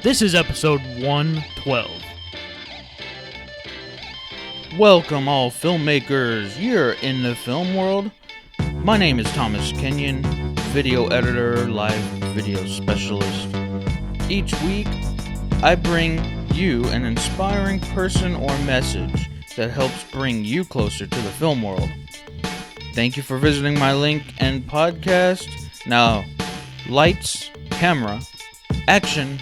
This is episode 112. Welcome, all filmmakers. You're in the film world. My name is Thomas Kenyon, video editor, live video specialist. Each week, I bring you an inspiring person or message that helps bring you closer to the film world. Thank you for visiting my link and podcast. Now, lights, camera, action.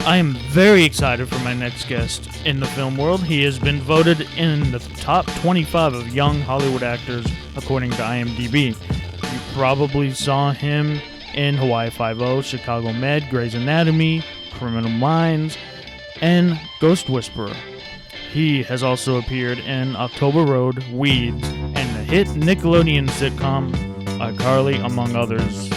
I am very excited for my next guest in the film world. He has been voted in the top 25 of young Hollywood actors according to IMDb. You probably saw him in Hawaii Five-0, Chicago Med, Grey's Anatomy, Criminal Minds, and Ghost Whisperer. He has also appeared in October Road, Weeds, and the hit Nickelodeon sitcom iCarly, among others,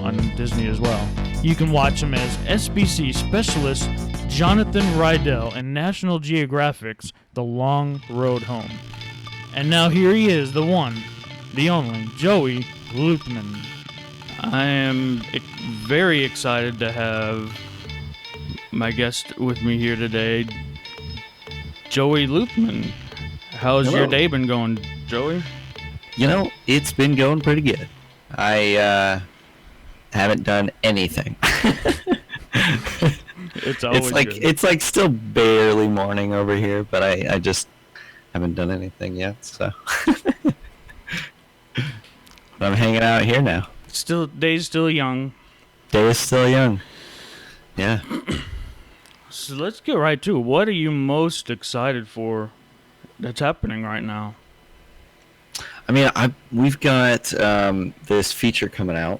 on Disney as well. You can watch him as SBC specialist Jonathan Rydell in National Geographic's The Long Road Home. And now here he is, the one, the only, Joey Luthman. I am very excited to have my guest with me here today, Joey Luthman. How's your day been going, Joey? You know, it's been going pretty good. I haven't done anything. It's like still barely morning over here, but I just haven't done anything yet, so but I'm hanging out here now. Day's still young. Day is still young. Yeah. So let's get right to it. What are you most excited for that's happening right now? I mean, we've got this feature coming out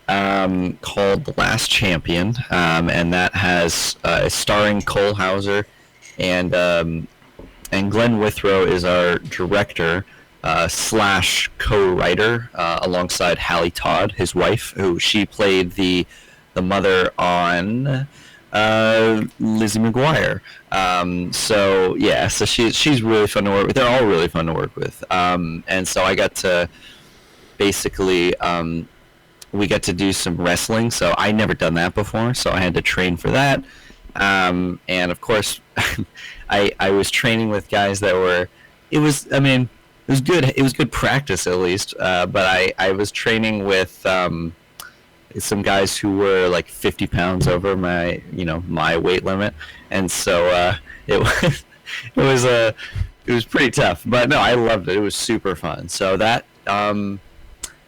called The Last Champion, and that has starring Cole Hauser, and Glenn Withrow is our director slash co-writer alongside Hallie Todd, his wife, who she played the mother on Lizzie McGuire. So she's really fun to work with. They're all really fun to work with. And so I got to basically we got to do some wrestling. So I never done that before, so I had to train for that. And of course, I was training with guys that were. It was good. It was good practice at least. But I was training with some guys who were like 50 pounds over my weight limit, and so it was pretty tough. But no, I loved it. It was super fun. So that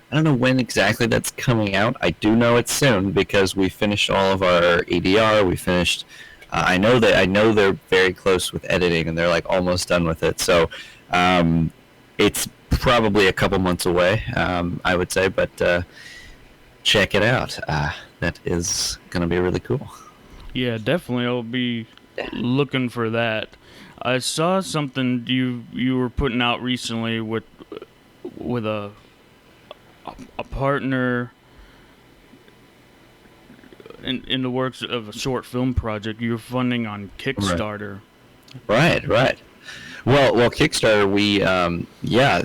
I don't know when exactly that's coming out. I do know it's soon because we finished all of our ADR. We finished. I know they're very close with editing, and they're like almost done with it. So it's probably a couple months away, I would say. But check it out. That is gonna be really cool. Yeah, definitely. I'll be looking for that. I saw something you were putting out recently with a partner in the works of a short film project you're funding on Kickstarter. Right. Well, Kickstarter,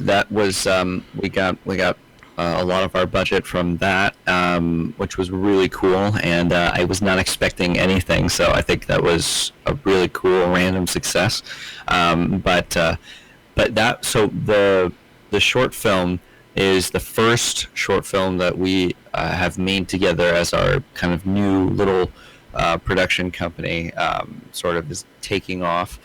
that was we got a lot of our budget from that, which was really cool, and I was not expecting anything, so I think that was a really cool random success. But the short film is the first short film that we have made together as our kind of new little production company. Sort of is taking off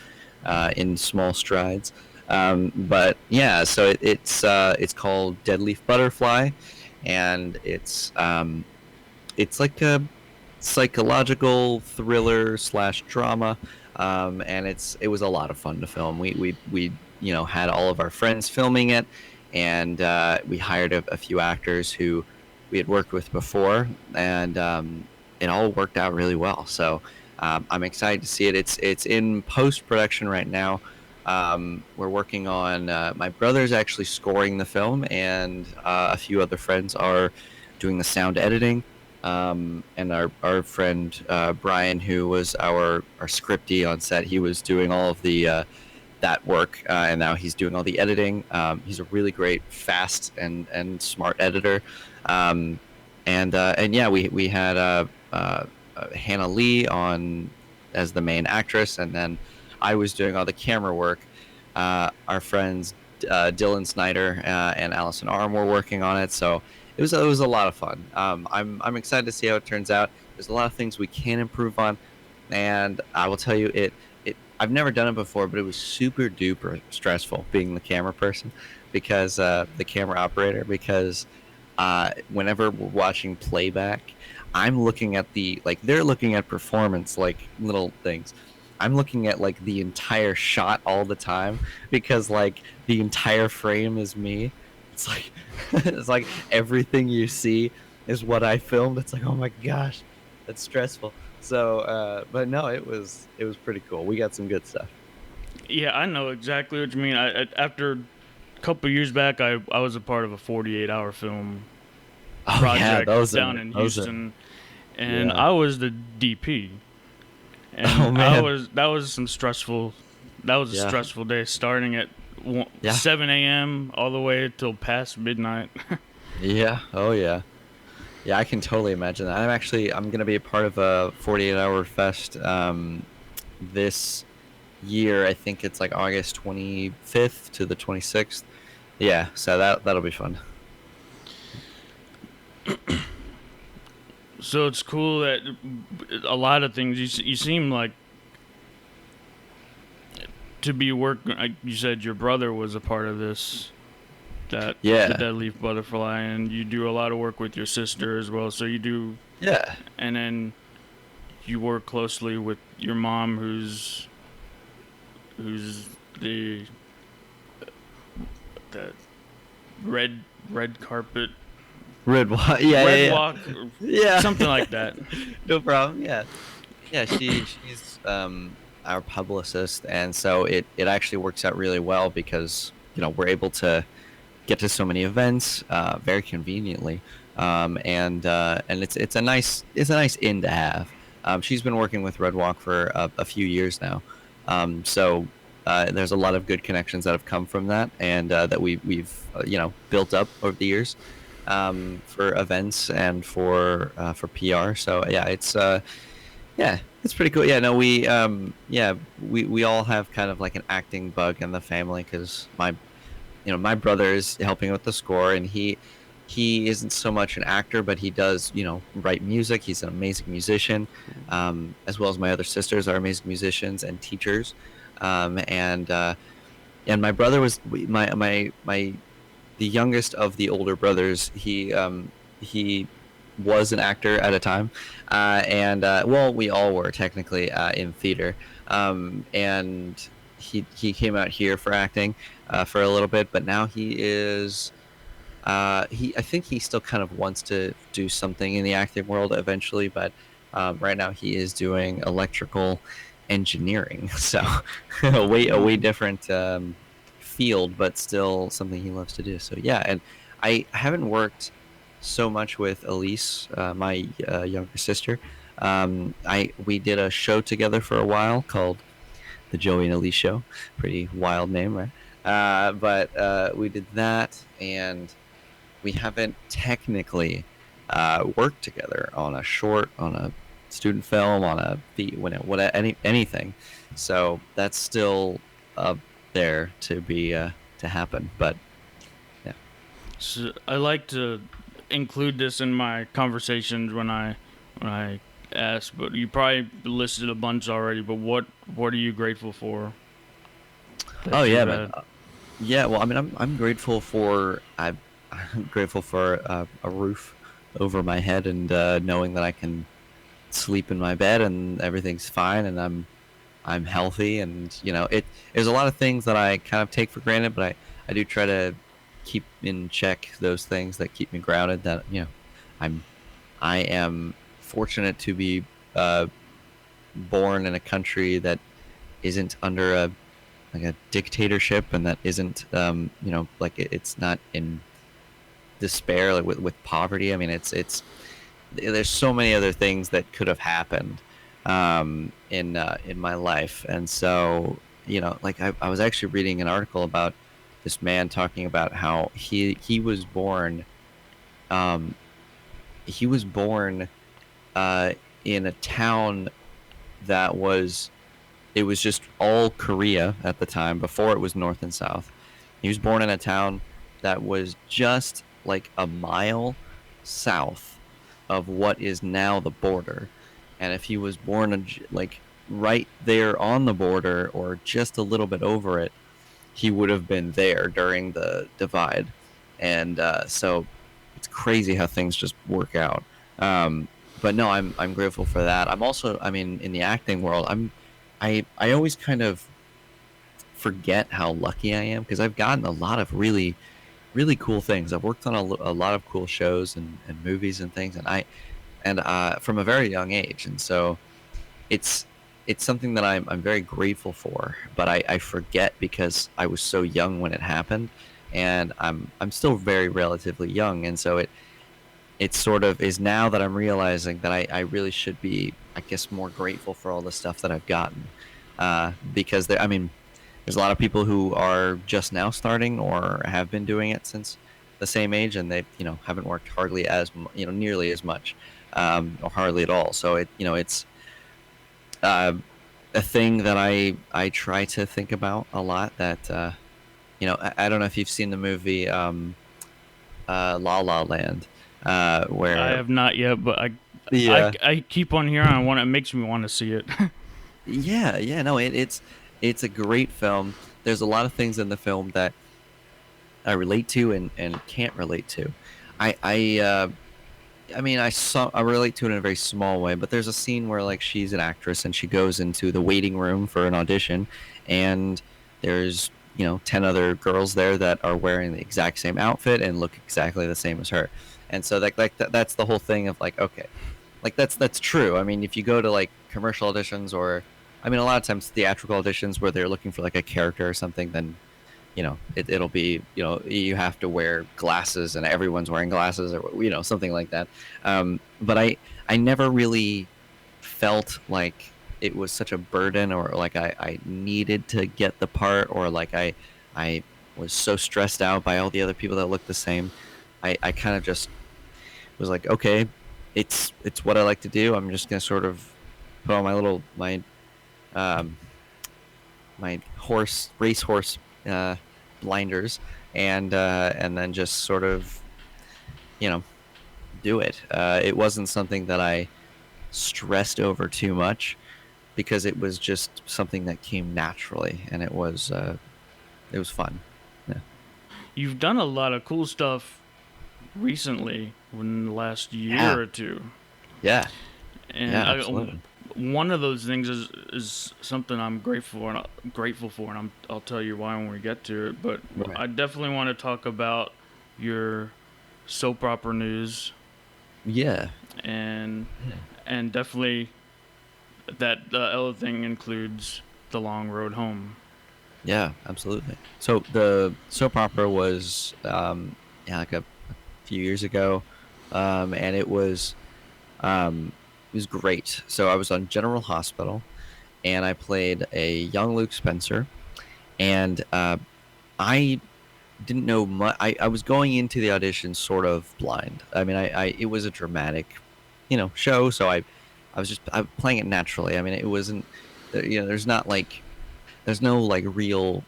in small strides. But yeah, so it's called Dead Leaf Butterfly, and it's like a psychological thriller / drama, and it was a lot of fun to film. We had all of our friends filming it, and we hired a few actors who we had worked with before, and it all worked out really well. So I'm excited to see it. It's in post-production right now. We're working on my brother's actually scoring the film, and a few other friends are doing the sound editing, and our friend Brian, who was our scriptee on set, he was doing all of the that work, and now he's doing all the editing. He's a really great, fast and smart editor, and yeah, we had a Hannah Lee on as the main actress, and then I was doing all the camera work. Our friends Dylan Snyder and Allison Arm were working on it, so it was a lot of fun. I'm excited to see how it turns out. There's a lot of things we can improve on, and I will tell you it. I've never done it before, but it was super duper stressful being the camera person because the camera operator because whenever we're watching playback, I'm looking at they're looking at performance like little things. I'm looking at like the entire shot all the time because like the entire frame is me. It's like it's like everything you see is what I filmed. It's like, oh my gosh, that's stressful. So, but no, it was pretty cool. We got some good stuff. Yeah, I know exactly what you mean. After a couple years back, I was a part of a 48-hour film Oh yeah, project those down are in those are Houston, and yeah. I was the DP. Oh And man, that was some stressful. That was a yeah, stressful day, starting at yeah, 7 a.m. all the way till past midnight. yeah. Oh yeah. Yeah, I can totally imagine that. I'm gonna be a part of a 48-hour fest this year. I think it's like August 25th to the 26th. Yeah, so that'll be fun. So it's cool that a lot of things you seem like to be working. Like you said, your brother was a part of this. That the Yeah, dead leaf butterfly, and you do a lot of work with your sister as well. So you do, yeah. and then you work closely with your mom, who's the the red red carpet Red walk. Yeah, red yeah, walk or yeah. something Yeah. like that. No problem. Yeah, yeah. She's our publicist, and so it actually works out really well because we're able to get to so many events very conveniently, and it's a nice in to have. She's been working with Red Walk for a few years now, so there's a lot of good connections that have come from that, and that we've built up over the years for events and for PR. So yeah, it's pretty cool. Yeah, no, we all have kind of like an acting bug in the family because my brother is helping with the score, and he isn't so much an actor, but he does write music. He's an amazing musician, as well as my other sisters are amazing musicians and teachers, and my brother was my the youngest of the older brothers. He was an actor at a time, and well, we all were technically in theater, and he came out here for acting for a little bit, but now he is. I think he still kind of wants to do something in the acting world eventually, but right now he is doing electrical engineering, so a way different field, but still something he loves to do. So yeah, and I haven't worked so much with Elise, my younger sister. We did a show together for a while called the Joey and Elise Show. Pretty wild name, right? But we did that, and we haven't technically worked together on a short, on a student film, on a anything. So that's still up there to be to happen. But yeah. So I like to include this in my conversations when I ask, but you probably listed a bunch already. But what are you grateful for Oh that yeah, you've man. had? Yeah. Well, I mean, I'm grateful for I'm grateful for a roof over my head, and knowing that I can sleep in my bed and everything's fine, and I'm healthy, and there's a lot of things that I kind of take for granted, but I do try to keep in check those things that keep me grounded. That I'm I am fortunate to be born in a country that isn't under a dictatorship, and that isn't like it's not in despair, like with poverty. I mean, it's there's so many other things that could have happened in my life, and so like I was actually reading an article about this man talking about how he was born um he was born uh in a town that was it was just all Korea at the time before it was North and South. He was born in a town that was just like a mile south of what is now the border. And if he was born like right there on the border or just a little bit over it, he would have been there during the divide. And so it's crazy how things just work out. But no, I'm grateful for that. I'm also, I mean, in the acting world, I always kind of forget how lucky I am because I've gotten a lot of really cool things. I've worked on a lot of cool shows and movies and things, and from a very young age, and so it's it's something that I'm very grateful for. But I forget because I was so young when it happened, and I'm still very relatively young, and so it sort of is now that I'm realizing that I really should be, I guess, more grateful for all the stuff that I've gotten. Because there, I mean, there's a lot of people who are just now starting or have been doing it since the same age, and they, haven't worked hardly nearly as much, or hardly at all. So it's uh, a thing that I try to think about a lot. That I don't know if you've seen the movie La La Land, I where have not yet, but yeah, I keep on hearing. I want. It makes me want to see it. yeah, no, it's a great film. There's a lot of things in the film that I relate to and can't relate to. I I uh, I mean, I relate to it in a very small way, but there's a scene where like she's an actress and she goes into the waiting room for an audition, and there's 10 other girls there that are wearing the exact same outfit and look exactly the same as her, and so that's the whole thing of like, okay, like that's true. I mean, if you go to like commercial auditions or, I mean, a lot of times theatrical auditions where they're looking for like a character or something, then it'll be, you have to wear glasses and everyone's wearing glasses or something like that. But I never really felt like it was such a burden or like I needed to get the part or like I was so stressed out by all the other people that looked the same. I kind of just was like, okay, it's what I like to do. I'm just gonna sort of put on um my racehorse blinders and then just sort of you know do it. It wasn't something that I stressed over too much because it was just something that came naturally, and it was fun. Yeah, You've done a lot of cool stuff recently, in the last yeah, year or two, yeah, and yeah, absolutely. one of those things is something I'm grateful for, and I'll tell you why when we get to it. But Right. I definitely want to talk about your soap opera news, Yeah, and yeah, and definitely that the other thing includes the long road home. yeah, absolutely. So the soap opera was yeah, like a few years ago, and it was great. So I was on General Hospital, and I played a young Luke Spencer, and I didn't know much. I was going into the audition sort of blind. I mean, it was a dramatic, show, so I was playing it naturally. I mean, it wasn't, there's no like real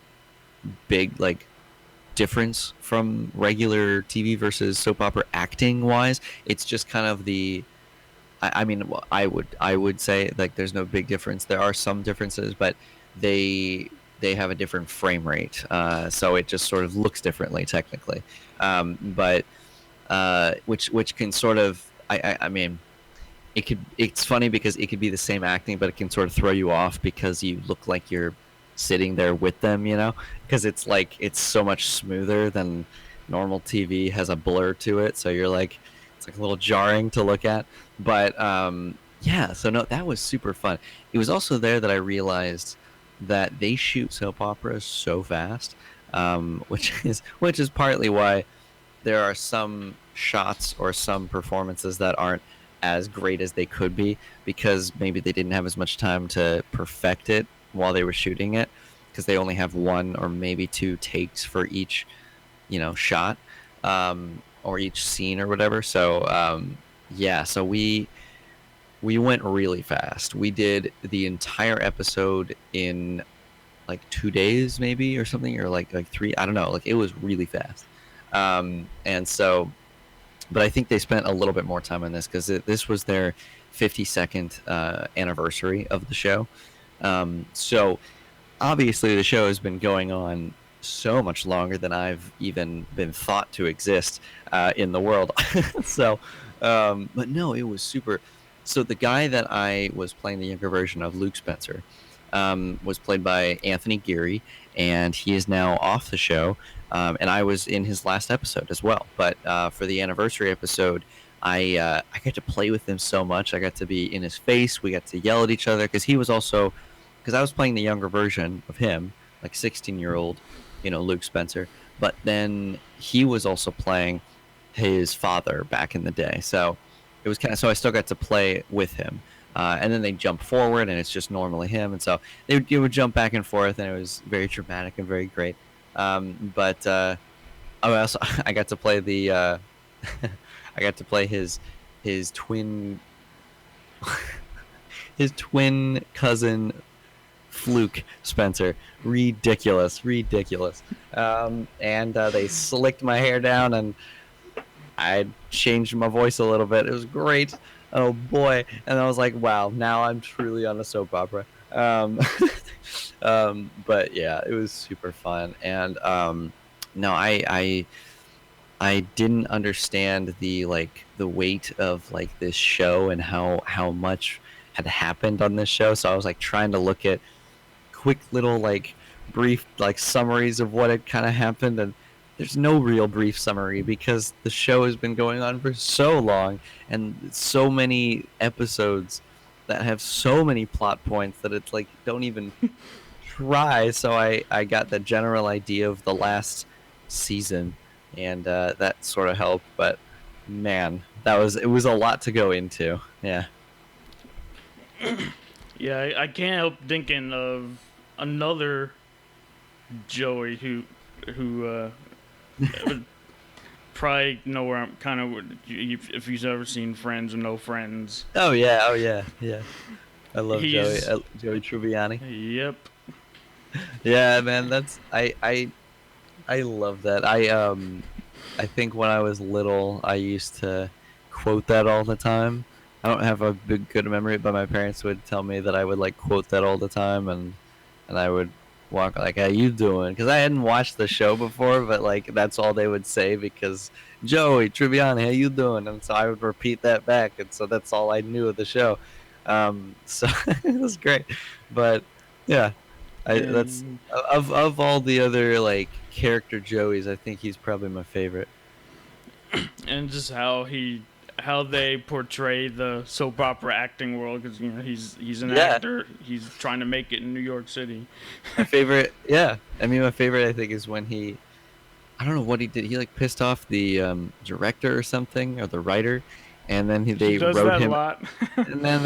big like difference from regular TV versus soap opera acting wise. It's just kind of I mean, well, I would say like there's no big difference. There are some differences, but they have a different frame rate, so it just sort of looks differently technically. But which can sort of I mean, it's funny because it could be the same acting, but it can sort of throw you off because you look like you're sitting there with them, because it's like it's so much smoother than normal TV has a blur to it, so you're like it's like a little jarring to look at. But yeah, so no, that was super fun. It was also there that I realized that they shoot soap operas so fast, which is partly why there are some shots or some performances that aren't as great as they could be because maybe they didn't have as much time to perfect it while they were shooting it because they only have one or maybe two takes for each shot, or each scene or whatever. So yeah, so we went really fast. We did the entire episode in like 2 days, maybe, or something, or like three. I don't know. Like it was really fast. And so, but I think they spent a little bit more time on this because this was their 52nd anniversary of the show. So obviously the show has been going on so much longer than I've even been thought to exist in the world. So, but no, it was super. So the guy that I was playing the younger version of, Luke Spencer, was played by Anthony Geary, and he is now off the show. And I was in his last episode as well. But for the anniversary episode, I got to play with him so much. I got to be in his face. We got to yell at each other because he was also, because I was playing the younger version of him, like 16-year-old, Luke Spencer. But then he was also playing his father back in the day. So it was kind of, so I still got to play with him. And then they jump forward, and it's just normally him. And so they would jump back and forth, and it was very dramatic and very great. But I got to play the I got to play his twin his twin cousin Fluke Spencer. Ridiculous. And they slicked my hair down, and I changed my voice a little bit. It was great. Oh boy. And I was like, wow, now I'm truly on a soap opera. But yeah, it was super fun. And no, I didn't understand the weight of like this show and how much had happened on this show. So I was like trying to look at quick little brief summaries of what had kind of happened, and there's no real brief summary because the show has been going on for so long and so many episodes that have so many plot points that it's like don't even try. So I got the general idea of the last season, and that sort of helped. But man, it was a lot to go into. Yeah. Yeah, I can't help thinking of another Joey who would probably know where I'm kind of, if he's ever seen Friends or No Friends. Oh yeah. I love Joey Tribbiani. Yep. Yeah, man, that's I love that. I think when I was little, I used to quote that all the time. I don't have a good memory, but my parents would tell me that I would quote that all the time, and I would walk like, "How you doing?" Because I hadn't watched the show before, but that's all they would say because Joey Tribbiani, how you doing? And so I would repeat that back, and so that's all I knew of the show. So it was great, but yeah, that's of all the other character Joeys, I think he's probably my favorite. And just how they portray the soap opera acting world, because he's an actor. He's trying to make it in New York City. My favorite, yeah. I mean, my favorite, I think, is when I don't know what he did. He pissed off the director or something, or the writer, and then they does wrote that him. A lot. And then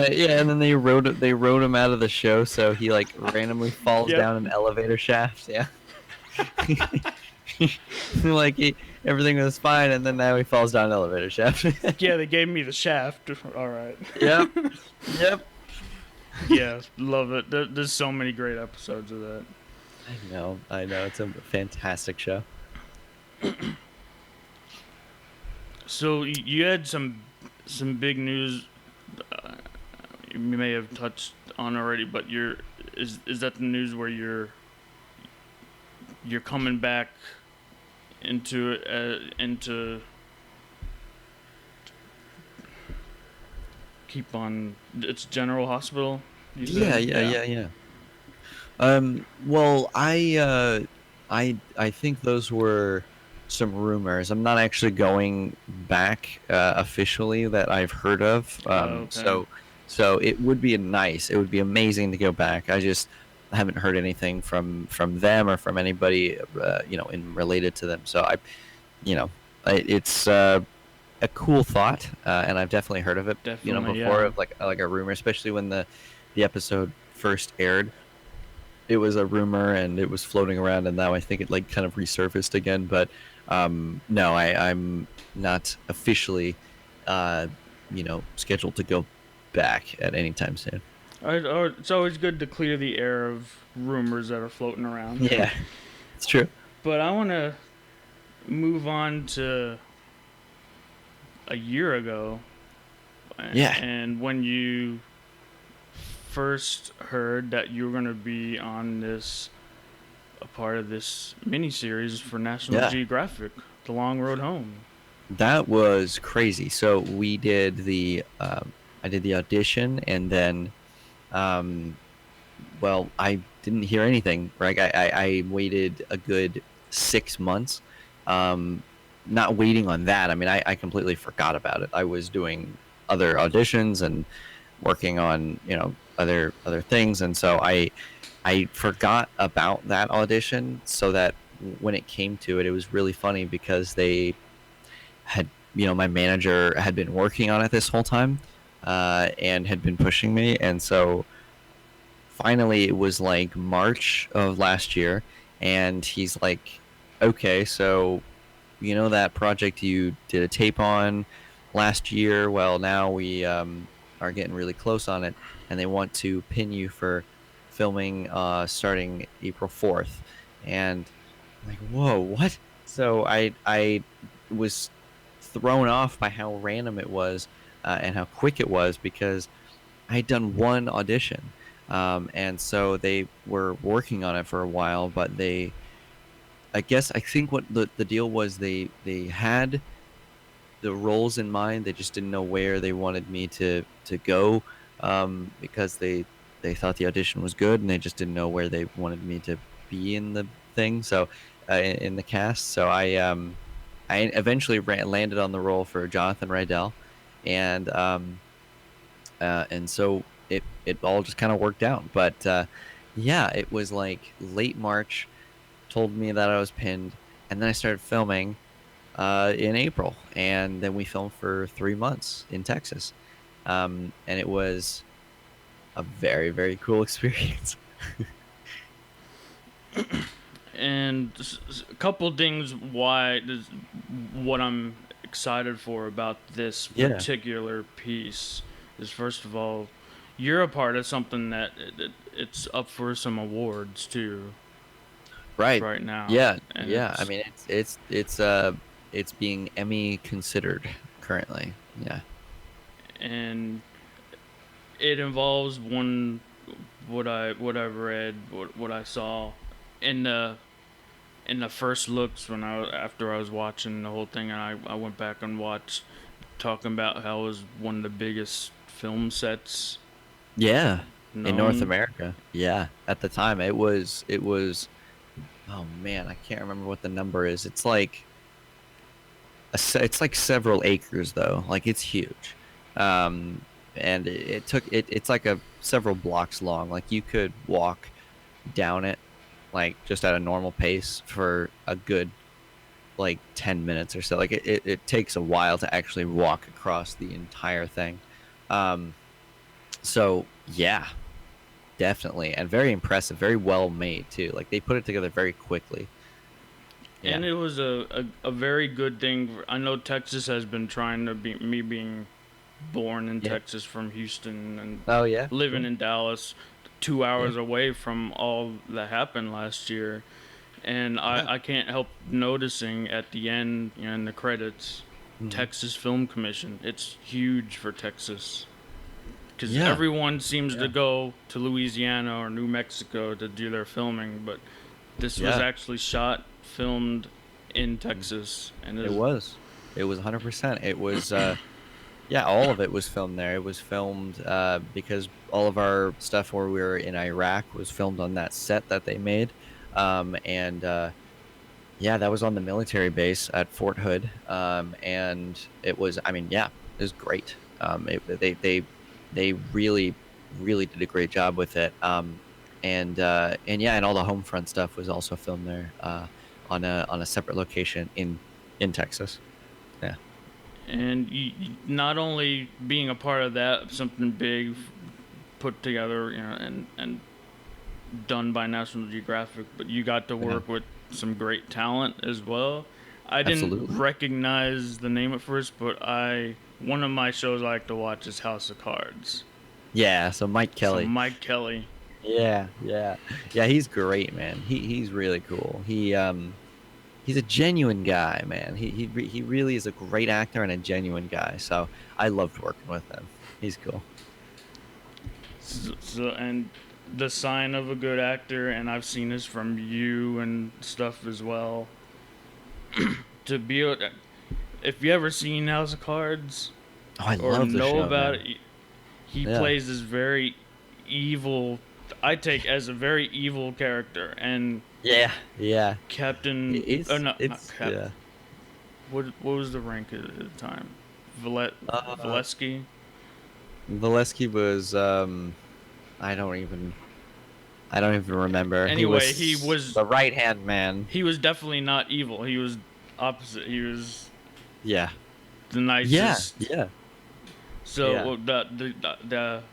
they wrote him out of the show, so he randomly falls down an elevator shaft. Yeah. Everything was fine, and then now he falls down an elevator shaft. Yeah, they gave me the shaft. All right. Yep. Yeah, love it. There's so many great episodes of that. I know. It's a fantastic show. So you had some big news. You may have touched on already, but is that the news where you're coming back into keep on, it's General Hospital, you said? Yeah. Well, I think those were some rumors. I'm not actually going back officially that I've heard of. Okay. So it would be amazing to go back. I just haven't heard anything from them or from anybody related to them. So it's a cool thought, and I've definitely heard of it before, of like a rumor, especially when the episode first aired. It was a rumor and it was floating around, and now I think it kind of resurfaced again. But no, I'm not officially scheduled to go back at any time soon. It's always good to clear the air of rumors that are floating around. Yeah, it's true. But I want to move on to a year ago, Yeah, and when you first heard that you were going to be on a part of this miniseries for National yeah. Geographic, The Long Road Home. That was crazy. So we did I did the audition, and then, um, well, I didn't hear anything. Right, I waited a good 6 months. Um, Not waiting on that. I mean, I completely forgot about it. I was doing other auditions and working on other things, and so I forgot about that audition. So that when it came to it, it was really funny because they had my manager had been working on it this whole time, and had been pushing me, and so finally it was like March of last year, and he's like, okay, so that project you did a tape on last year, well, now we are getting really close on it, and they want to pin you for filming starting April 4th. And I'm like, whoa, what? So I was thrown off by how random it was, and how quick it was, because I had done one audition. And so they were working on it for a while, but I think what the deal was, they had the roles in mind. They just didn't know where they wanted me to go, because they thought the audition was good, and they just didn't know where they wanted me to be in the thing. So, in the cast. So I eventually landed on the role for Jonathan Rydell, and so it all just kind of worked out. But yeah, it was like late March. Told me that I was pinned, and then I started filming in April, and then we filmed for 3 months in Texas, and it was a very, very cool experience. And a couple things what I'm excited for about this Yeah, particular piece is, first of all, you're a part of something that it's up for some awards too right. right now, Yeah, and yeah. I mean, it's being Emmy considered currently. Yeah, and it involves what I've read, what I saw in the first looks after I was watching the whole thing, and I went back and watched, talking about how it was one of the biggest film sets yeah. In North known. America, yeah. At the time, it was. Oh man, I can't remember what the number is. It's like it's like several acres though. Like, it's huge. And it took it's like a several blocks long. Like, you could walk down it, like, just at a normal pace for a good, like, 10 minutes or so. Like, it takes a while to actually walk across the entire thing. Um so yeah, definitely. And very impressive, very well made too. Like, they put it together very quickly. And Yeah. it was a very good thing. I know Texas has been trying to be me being born in Yeah. Texas from Houston and Oh yeah. living Cool. in Dallas, two Yeah. hours away from all that happened last year. And Yeah. I can't help noticing at the end, in the credits, Mhm. Texas Film Commission. It's huge for Texas because Yeah. everyone seems to Yeah. go to Louisiana or New Mexico to do their filming, but this was Yeah. actually filmed in Texas, and It is was. It was 100%. It was, yeah, all of it was filmed there. It was filmed, because all of our stuff where we were in Iraq was filmed on that set that they made. And yeah, that was on the military base at Fort Hood. And it was, I mean, yeah, it was great. They really, really did a great job with it. And yeah, and all the home front stuff was also filmed there, on a separate location in Texas. Yeah. and not only being a part of that, something big put together, and done by National Geographic, but you got to Yeah. work with some great talent as well. I didn't Absolutely. recognize the name at first, but I one of my shows I like to watch is House of Cards. Yeah, so Mike So Kelly. Mike Kelly. Yeah, he's great, man. He's really cool. He's a genuine guy, man. He really is a great actor and a genuine guy. So I loved working with him. He's cool. And the sign of a good actor, and I've seen this from you and stuff as well. To be able, if you ever seen House of Cards Oh, I or love the know show, about man. it, he Yeah. plays this very evil. I take as a very evil character, and Yeah. Captain. Oh It's no, not it's Cap. yeah. What was the rank at the time? Uh, Valesky. Valesky was I don't even I don't even remember. He Anyway, was the right hand man. he was definitely not evil. He was opposite. He was Yeah. the Yeah. nicest. Yeah. So Yeah. the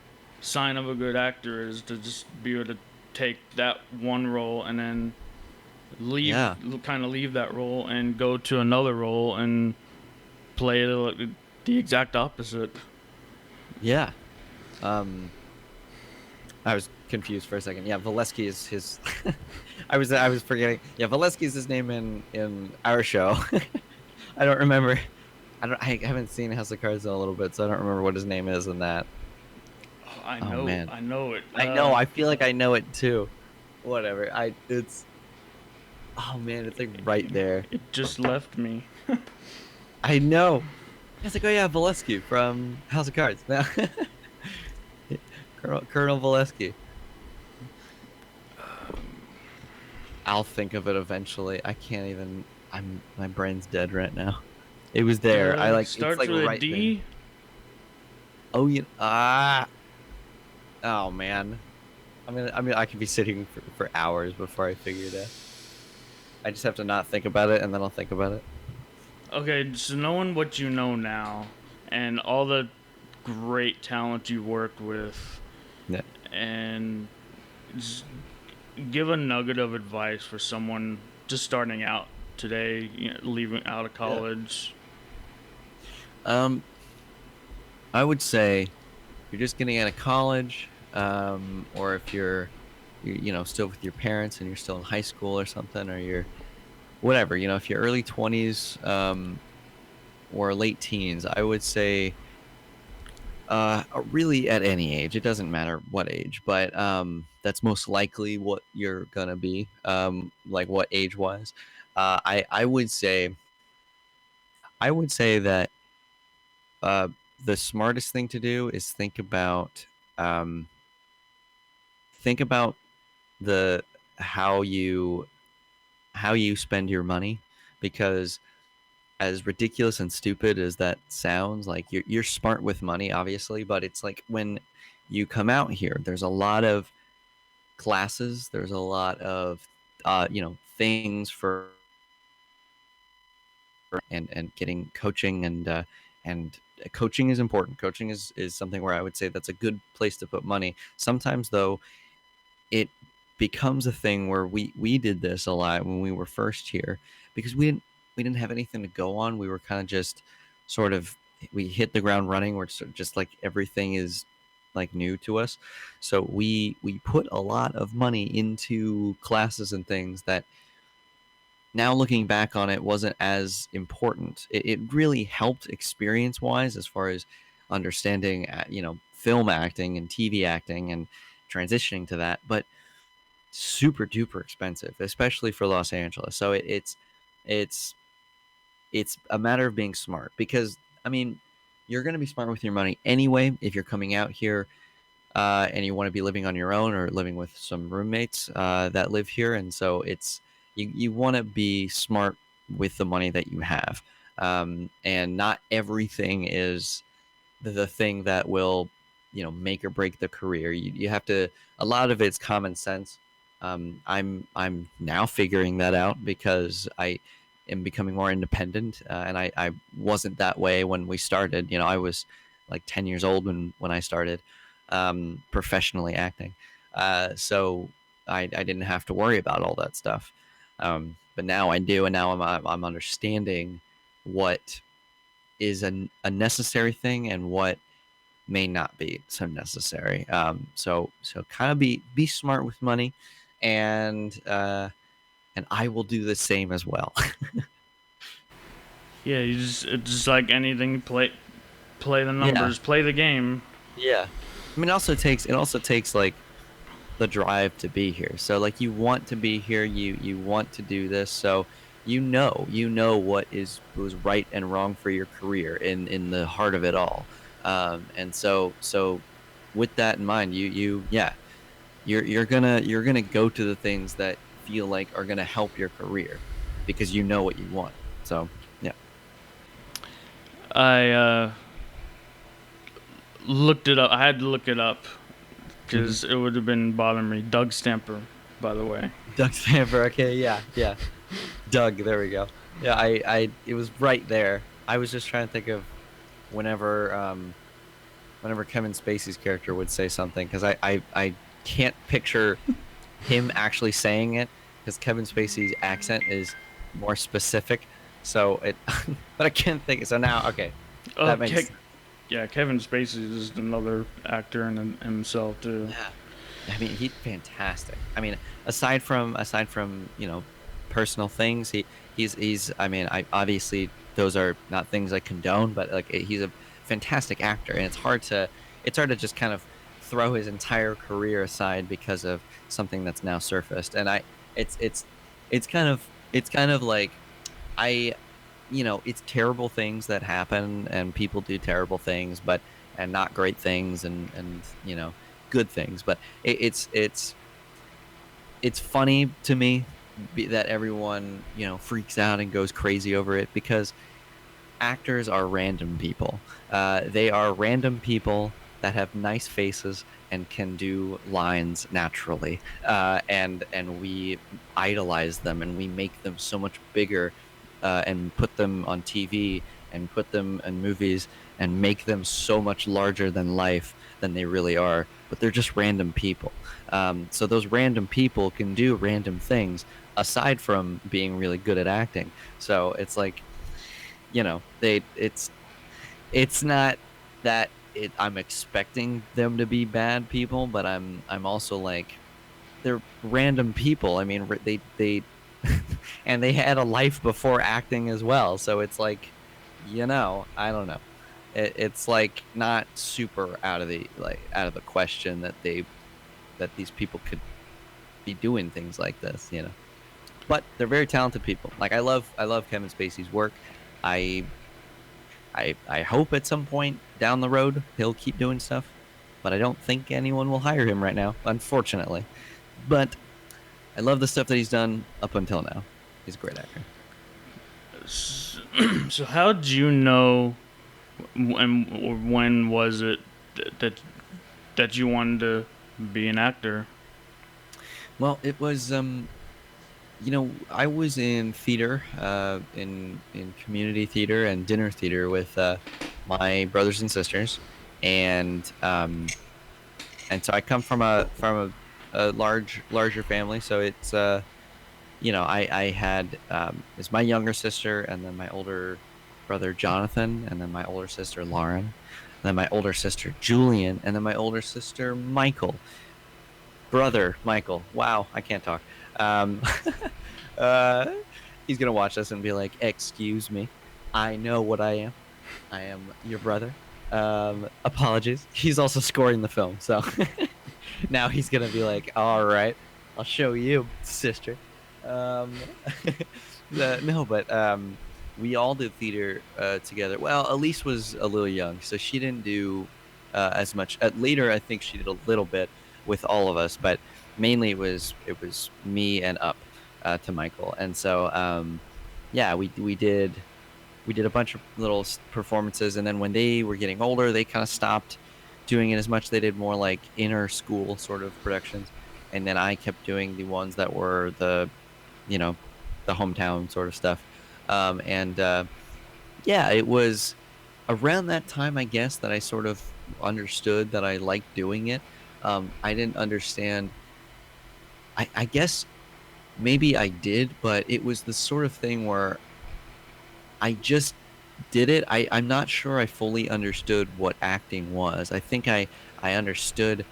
sign of a good actor is to just be able to take that one role and then Yeah. kind of leave that role and go to another role and play the exact opposite. Yeah. Um I was confused for a second. Yeah, Valesky is his I was forgetting. Yeah, Valesky is his name in our show. I don't remember. I haven't seen House of Cards in a little bit, so I don't remember what his name is in that. Oh, Oh man. I know it. I know. I feel like I know it too. Whatever. It's oh man, it's like right there. It just left me. I know. It's like, oh yeah, Valesky from House of Cards. Now, Colonel Valesky. I'll think of it eventually. I can't even. My brain's dead right now. It was there. I like. Starts It's like with right a D. there. Oh yeah. Ah. Oh man. I could be sitting for hours before I figure it out. I just have to not think about it, and then I'll think about it. Okay, so knowing what you know now, and all the great talent you worked with, Yeah. and just give a nugget of advice for someone just starting out today, leaving out of Yeah. college. Um, I would say you're just getting out of college, or if you're still with your parents and you're still in high school or something, or you're whatever, if you're early 20s, or late teens, I would say, really at any age, it doesn't matter what age, but that's most likely what you're gonna be, like what age wise. I would say that uh, the smartest thing to do is um, think about the how you how you spend your money, because as ridiculous and stupid as that sounds, like you're smart with money obviously, but it's like when you come out here, there's a lot of classes, there's a lot of things for and getting coaching, and coaching is important. Coaching is something where I would say that's a good place to put money. Sometimes though, it becomes a thing where we did this a lot when we were first here, because we didn't have anything to go on. We were kind of just sort of we hit the ground running. We're sort of just like everything is like new to us, so we put a lot of money into classes and things that now looking back on it wasn't as important. It really helped experience wise as far as understanding film acting and TV acting and transitioning to that, but super duper expensive, especially for Los Angeles. So it's it's a matter of being smart, because I mean, you're going to be smart with your money anyway if you're coming out here, and you want to be living on your own or living with some roommates that live here. And so you want to be smart with the money that you have, and not everything is the thing that will make or break the career. You have to, a lot of it's common sense. I'm now figuring that out because I am becoming more independent, and I wasn't that way when we started. I was like 10 years old when I started professionally acting, so I didn't have to worry about all that stuff, but now I do, and now I'm understanding what is a necessary thing and what may not be so necessary. So kind of be smart with money, and I will do the same as well. Yeah, you just it's just like anything. Play the Yeah, numbers, play the game. yeah. I mean, it also takes like the drive to be here. So like you want to be here, you want to do this. So you know what is was right and wrong for your career in the heart of it all. And so with that in mind, you yeah, you're gonna go to the things that feel like are gonna help your career because you know what you want. So yeah. I looked it up. I had to look it up Hmm. because it would have been bothering me. Doug Stamper, by the way. Doug Stanford. Okay, yeah, yeah. Doug. There we go. Yeah, it was right there. I was just trying to think of whenever whenever Kevin Spacey's character would say something because I can't picture him actually saying it because Kevin Spacey's accent is more specific. So it, but I can't think. So now, okay, Oh, that makes yeah, Kevin Spacey is just another actor in himself too. yeah. I mean, he's fantastic. I mean, aside from personal things, he's. I mean, I obviously those are not things I condone, but like he's a fantastic actor, and it's hard to just kind of throw his entire career aside because of something that's now surfaced. And it's kind of like I it's terrible things that happen and people do terrible things, but and not great things and good things, but it's funny to me that everyone freaks out and goes crazy over it because actors are random people. They are random people that have nice faces and can do lines naturally, and we idolize them and we make them so much bigger, and put them on TV and put them in movies and make them so much larger than life than they really are. But they're just random people. So those random people can do random things aside from being really good at acting. So it's like it's not that I'm expecting them to be bad people, but I'm also like they're random people. I mean, they and they had a life before acting as well. So it's like, I don't know. It's like not super out of the question that these people could be doing things like this. But they're very talented people. Like I love Kevin Spacey's work. I I hope at some point down the road he'll keep doing stuff, but I don't think anyone will hire him right now, unfortunately. But I love the stuff that he's done up until now. He's a great actor. So how did you know when was it that that you wanted to be an actor? Well, it was I was in theater, in community theater and dinner theater with my brothers and sisters, and so I come from a larger family, so it's I had it's my younger sister and then my older brother Jonathan and then my older sister Lauren, and then my older sister Julian, and then my older sister Michael, brother Michael. Wow, I can't talk. Um, uh, he's gonna watch this and be like, "Excuse me, I know what I am. I am your brother. Apologies." He's also scoring the film, so now he's gonna be like, "All right, I'll show you, sister." Um, no, but we all did theater together. Well, Elise was a little young, so she didn't do as much. Later, I think she did a little bit with all of us, but mainly it was me and up to Michael, and so yeah, we did a bunch of little performances, and then when they were getting older, they kind of stopped doing it as much. They did more like inner school sort of productions, and then I kept doing the ones that were you know, the hometown sort of stuff. And Yeah, it was around that time, I guess, that I sort of understood that I liked doing it. I didn't understand. I guess maybe I did, but it was the sort of thing where I just did it. I'm not sure I fully understood what acting was. I think I understood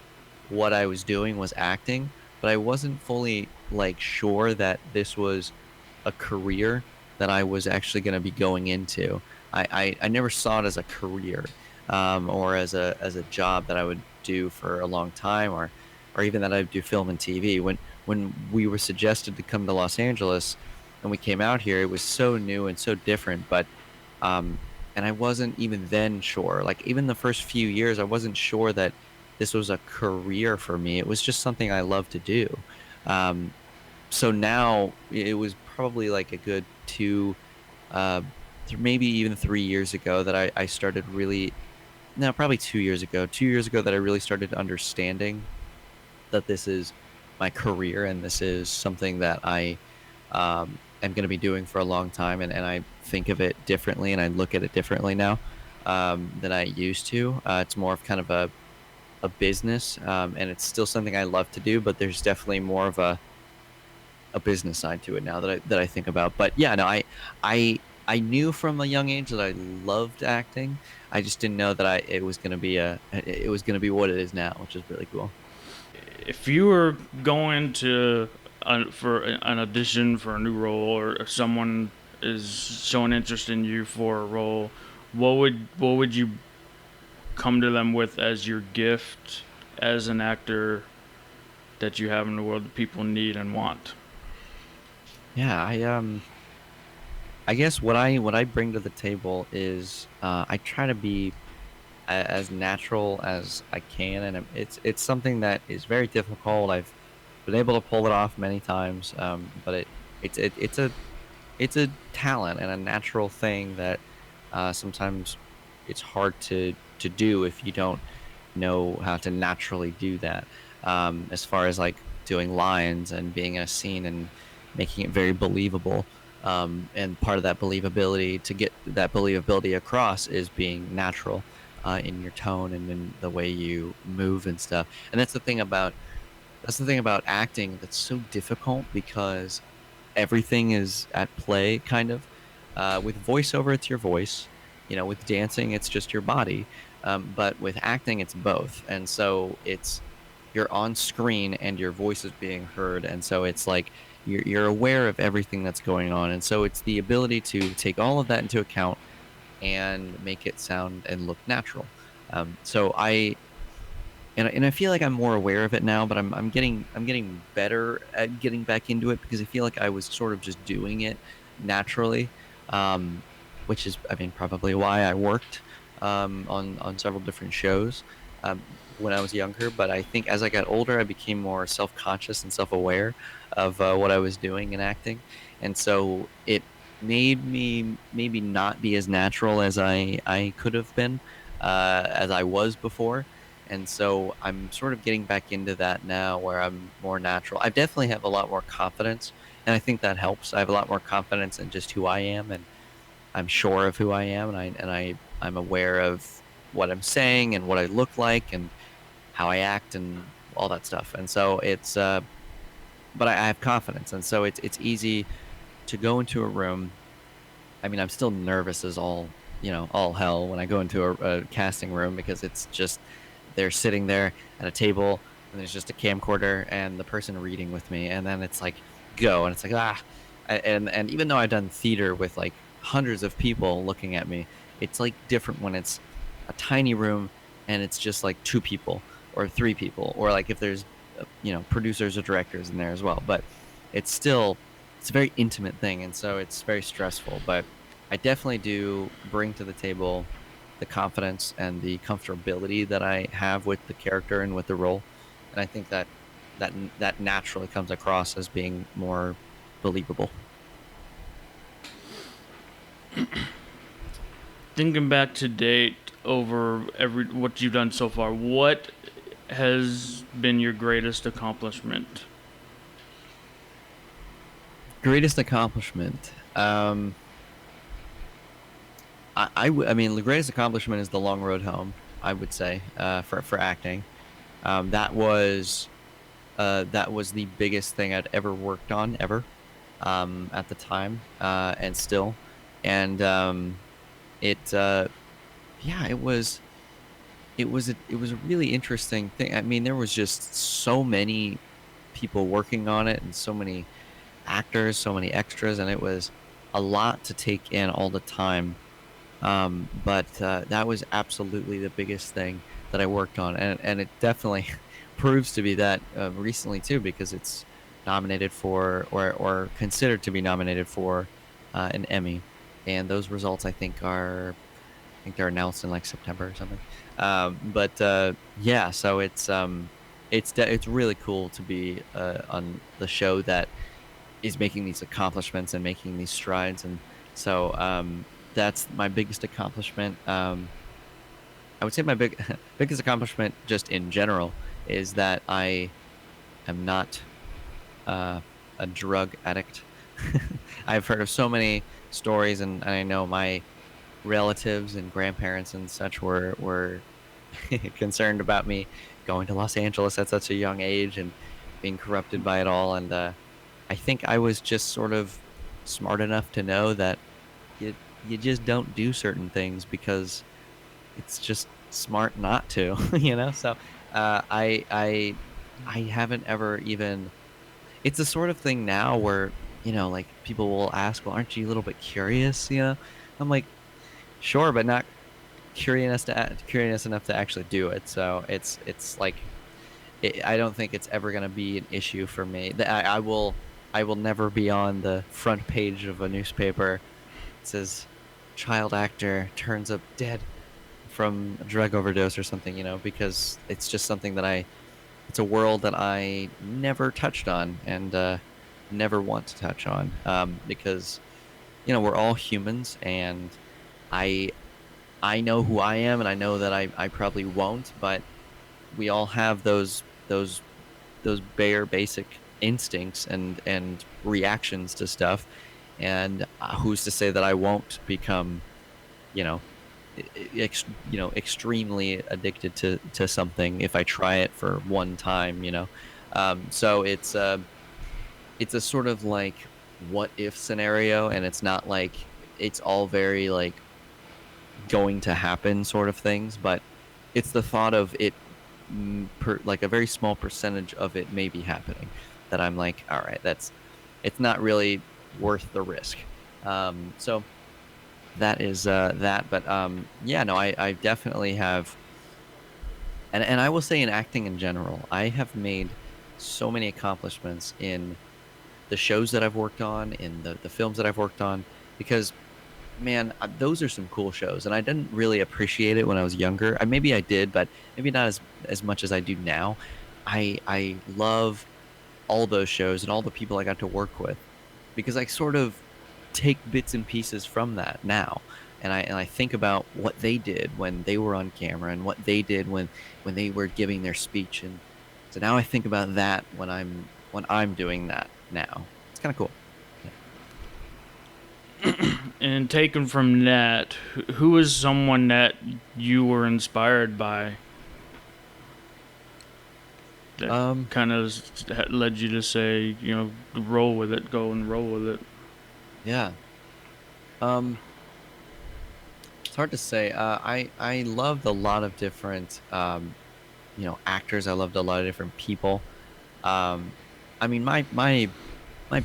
what I was doing was acting, but I wasn't fully like sure that this was a career that I was actually going to be going into. I never saw it as a career, or as a job that I would do for a long time, or even that I'd do film and TV. When we were suggested to come to Los Angeles and we came out here, it was so new and so different. But um, and I wasn't even then sure. Like even the first few years, I wasn't sure that this was a career for me. It was just something I love to do. Um, so now it was probably like a good uh, maybe even 3 years ago that I started really, no, probably 2 years ago, 2 years ago that I really started understanding that this is my career and this is something that I am going to be doing for a long time. And I think of it differently and I look at it differently now than I used to. It's more of kind of a business, and it's still something I love to do, but there's definitely more of a business side to it now that I think about. But yeah, no, I I knew from a young age that I loved acting. I just didn't know that I it was gonna be it was gonna be what it is now, which is really cool. If you were going to for an audition for a new role, or if someone is showing interest in you for a role, what would you come to them with as your gift as an actor that you have in the world that people need and want? Yeah, I guess what I bring to the table is I try to be as natural as I can, and it's something that is very difficult. I've been able to pull it off many times, but it's a talent and a natural thing that sometimes it's hard to do if you don't know how to naturally do that. As far as like doing lines and being in a scene and making it very believable. And part of that believability to get that believability across is being natural in your tone and in the way you move and stuff. And that's the thing about acting that's so difficult because everything is at play kind of. With voiceover it's your voice, with dancing it's just your body, but with acting it's both. And so it's you're on screen and your voice is being heard, and so it's like you're aware of everything that's going on, and so it's the ability to take all of that into account and make it sound and look natural. So and I feel like I'm more aware of it now, but I'm getting better at getting back into it because I feel like I was sort of just doing it naturally, um, which is I mean probably why I worked on several different shows when I was younger. But I think as I got older, I became more self conscious and self aware of what I was doing in acting, and so it made me maybe not be as natural as I could have been as I was before. And so I'm sort of getting back into that now where I'm more natural. I definitely have a lot more confidence, and I think that helps. I have a lot more confidence in just who I am, and I'm sure of who I am, and I'm aware of what I'm saying and what I look like and how I act and all that stuff. And so it's but I have confidence, and so it's easy to go into a room. I mean, I'm still nervous as all hell when I go into a casting room because it's just they're sitting there at a table and there's just a camcorder and the person reading with me, and then it's like go, and it's like and even though I've done theater with like hundreds of people looking at me, it's like different when it's a tiny room and it's just like two people or three people, or like if there's producers or directors in there as well. But it's a very intimate thing, and so it's very stressful. But I definitely do bring to the table the confidence and the comfortability that I have with the character and with the role, and I think that naturally comes across as being more believable. Thinking back to date over every what you've done so far, what has been your greatest accomplishment? Greatest accomplishment. I mean, the greatest accomplishment is the long road home. I would say for acting, that was the biggest thing I'd ever worked on ever at the time, and still, and it yeah, it was a really interesting thing. I mean, there was just so many people working on it and so many actors, so many extras, and it was a lot to take in all the time. But that was absolutely the biggest thing that I worked on, and it definitely proves to be that recently too, because it's nominated for or considered to be nominated for an Emmy, and those results I think they're announced in like September or something. But yeah, so it's really cool to be on the show that is making these accomplishments and making these strides, and so that's my biggest accomplishment. I would say my biggest accomplishment just in general is that I am not uh, a drug addict. I've heard of so many stories, and I know my relatives and grandparents and such were concerned about me going to Los Angeles at such a young age and being corrupted by it all. And I think I was just sort of smart enough to know that you just don't do certain things because it's just smart not to, So uh, I I I haven't ever even. It's the sort of thing now where like people will ask, "Well, aren't you a little bit curious?" I'm like, "Sure, but not curious enough to actually do it." So it's like I don't think it's ever going to be an issue for me. I will never be on the front page of a newspaper. It says child actor turns up dead from a drug overdose or something, because it's just something that it's a world that I never touched on and never want to touch on, because we're all humans, and I I know who I am, and I know that I probably won't, but we all have those bare basic instincts and reactions to stuff, and who's to say that I won't become you know extremely addicted to something if I try it for one time, so it's a sort of like what if scenario, and it's not like it's all very like going to happen sort of things, but it's the thought of it, like a very small percentage of it may be happening, that I'm like, all right, it's not really worth the risk. So that is that, but yeah, no, I definitely have, and I will say in acting in general, I have made so many accomplishments in the shows that I've worked on, in the films that I've worked on, because man, those are some cool shows, and I didn't really appreciate it when I was younger. Maybe I did, but maybe not as much as I do now. I love all those shows and all the people I got to work with, because I sort of take bits and pieces from that now, and I think about what they did when they were on camera and what they did when they were giving their speech, and so now I think about that when I'm doing that now. It's kind of cool. Yeah. And taken from that, who is someone that you were inspired by that Um, kind of led you to say, roll with it, go and roll with it? yeah. Um, it's hard to say. I loved a lot of different actors. I loved a lot of different people. Um, I mean, my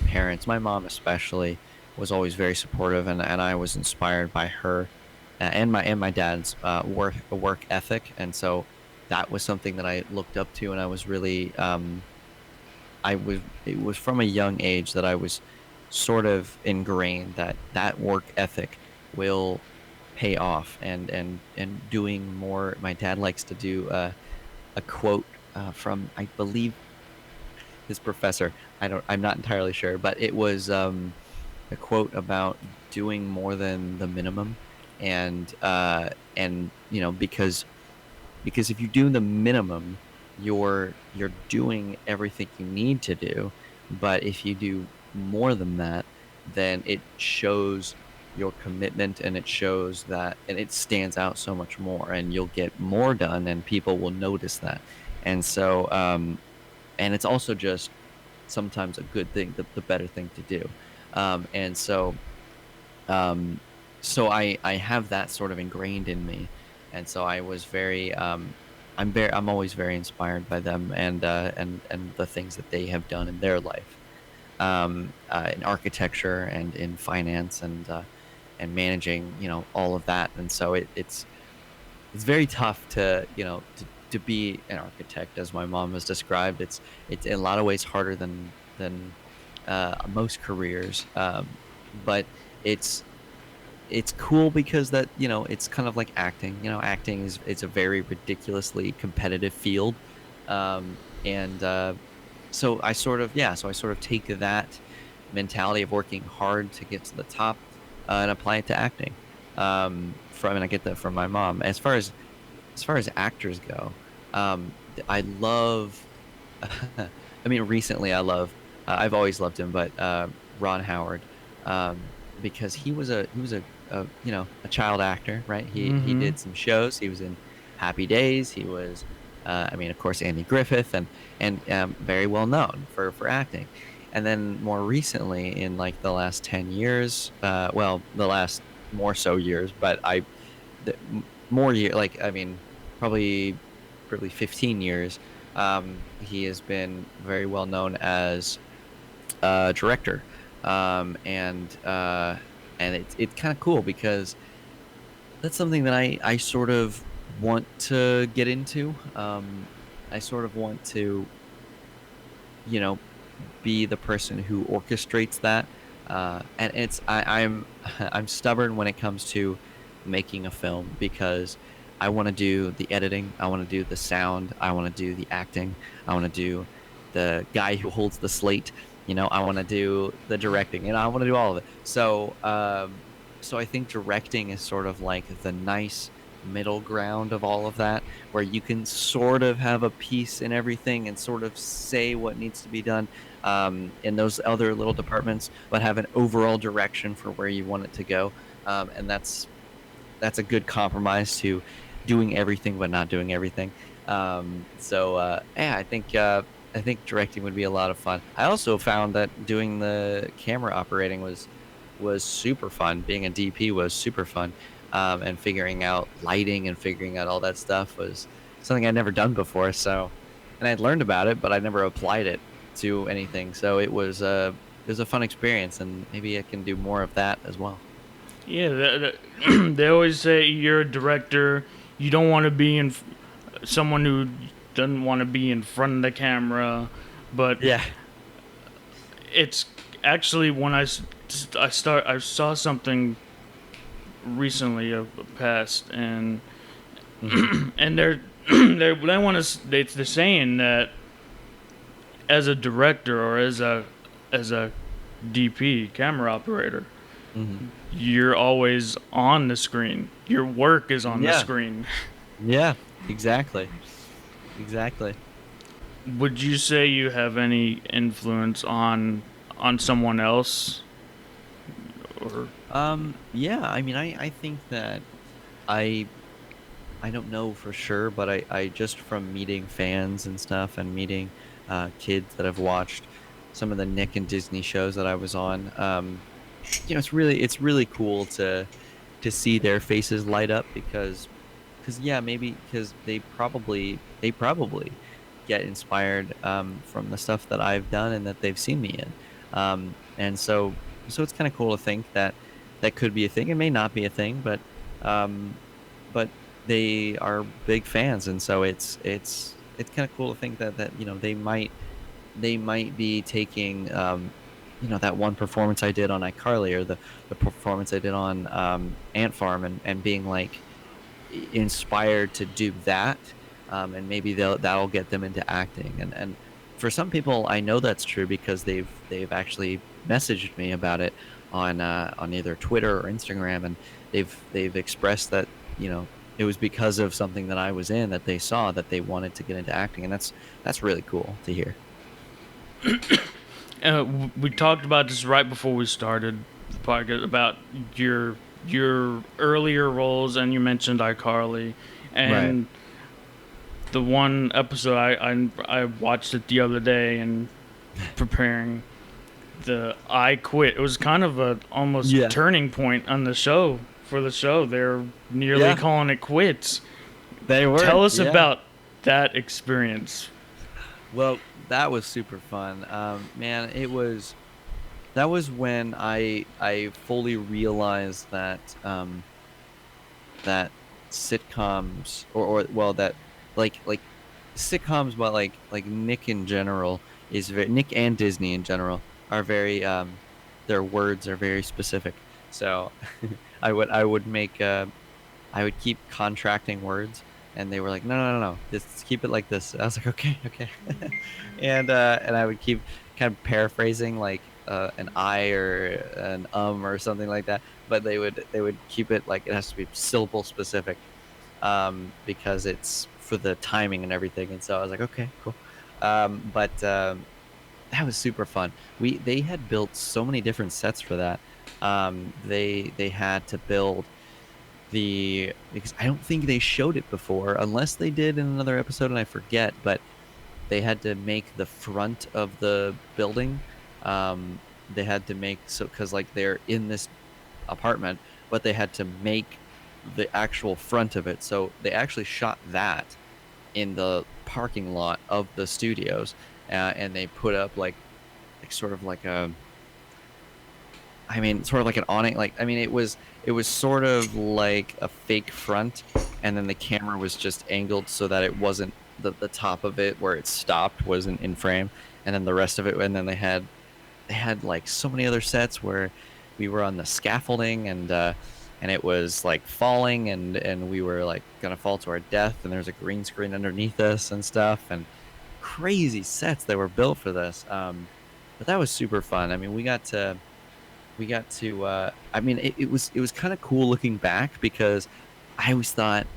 parents, my mom especially, was always very supportive, and I was inspired by her, and my dad's work ethic, and so that was something that I looked up to, and I was really I was it was from a young age that I was sort of ingrained that that work ethic will pay off, and doing more. My dad likes to do a quote from, I believe, his professor. I'm not entirely sure, but it was a quote about doing more than the minimum, and because if you do the minimum, you're doing everything you need to do, but if you do more than that, then it shows your commitment, and it shows that, and it stands out so much more, and you'll get more done, and people will notice that. And so and it's also just sometimes a good thing, the better thing to do. And so um so I have that sort of ingrained in me, and so I was very I'm always very inspired by them and the things that they have done in their life, in architecture and in finance and managing, all of that. And so it's very tough to, to be an architect, as my mom has described. It's in a lot of ways harder than most careers, but it's it's cool because that, it's kind of like acting. Acting is it's a very ridiculously competitive field, and so I sort of take that mentality of working hard to get to the top, and apply it to acting. And I get that from my mom. As far as actors go, I love. I mean, recently I've always loved him, but Ron Howard, because he was a child actor, right? He Mm-hmm. did some shows. He was in Happy Days. He was, I mean, of course, Andy Griffith, and very well known for acting. And then more recently, in like the last 10 years, well, the last more so years, but more year, like, I mean, probably probably 15 years, he has been very well known as a director, and it's kind of cool because that's something that I sort of want to get into. I sort of want to, you know be the person who orchestrates that. And I'm I'm stubborn when it comes to making a film, because I want to do the editing, I want to do the sound, I want to do the acting, I want to do the guy who holds the slate. I want to do the directing, and I want to do all of it. So I think directing is sort of like the nice middle ground of all of that, where you can sort of have a piece in everything and sort of say what needs to be done, in those other little departments, but have an overall direction for where you want it to go. And that's a good compromise to doing everything but not doing everything. Yeah, I think directing would be a lot of fun. I also found that doing the camera operating was super fun. Being a DP was super fun, and figuring out lighting and figuring out all that stuff was something I'd never done before. And I'd learned about it, but I never applied it to anything. So it was a fun experience, and maybe I can do more of that as well. Yeah, they always say you're a director. You don't want to be someone who doesn't want to be in front of the camera, but Yeah. it's actually when I saw something recently of past, and Hmm. and they want to they're saying that as a director or as a DP camera operator, Hmm. you're always on the screen. Your work is on the Yeah. screen. Yeah. Exactly. Exactly. Would you say you have any influence on someone else, or Yeah. I mean, I think that I I don't know for sure, but I just from meeting fans and stuff, and meeting kids that have watched some of the Nick and Disney shows that I was on. It's really cool to see their faces light up, because yeah, maybe because they probably get inspired, from the stuff that I've done and that they've seen me in. And so it's kind of cool to think that that could be a thing. It may not be a thing, um but they are big fans, and so it's kind of cool to think that they might be taking, that one performance I did on iCarly, or the performance I did on, Ant Farm, and being like inspired to do that, and maybe that'll get them into acting. And for some people, I know that's true, because they've actually messaged me about it on either Twitter or Instagram, and they've expressed that, it was because of something that I was in, that they saw that they wanted to get into acting, and that's really cool to hear. we talked about this right before we started the podcast about your your earlier roles, and you mentioned iCarly, Right. and the one episode I watched it the other day and preparing the I Quit. It was kind of a almost Yeah. turning point on the show for the show. They're nearly Yeah. calling it quits. They were. Tell us Yeah. about that experience. Well, that was super fun. Man, that was when I fully realized that sitcoms or well that like sitcoms but like Nick in general is very Nick and Disney in general are very their words are very specific. So I would make I would keep contracting words, and they were like, no, no, no, no, just keep it like this. I was like, okay, okay, and I would keep kind of paraphrasing like an I or an or something like that, but they would keep it like it has to be syllable specific, because it's for the timing and everything. And so I was like, okay, cool, but that was super fun. They had built so many different sets for that. They had to build because I don't think they showed it before, unless they did in another episode and I forget, but they had to make the front of the building. They had to make so because like they're in this apartment, but they had to make the actual front of it. So they actually shot that in the parking lot of the studios, and they put up like sort of like a I mean, sort of like an awning. Like, I mean, it was sort of like a fake front, and then the camera was just angled so that it wasn't the top of it where it stopped wasn't in frame, and then the rest of it. And then they had like so many other sets where we were on the scaffolding, and it was like falling, and we were like gonna fall to our death, and there's a green screen underneath us and stuff, and crazy sets that were built for this. But that was super fun. I mean, we got to I mean it was kind of cool looking back, because I always thought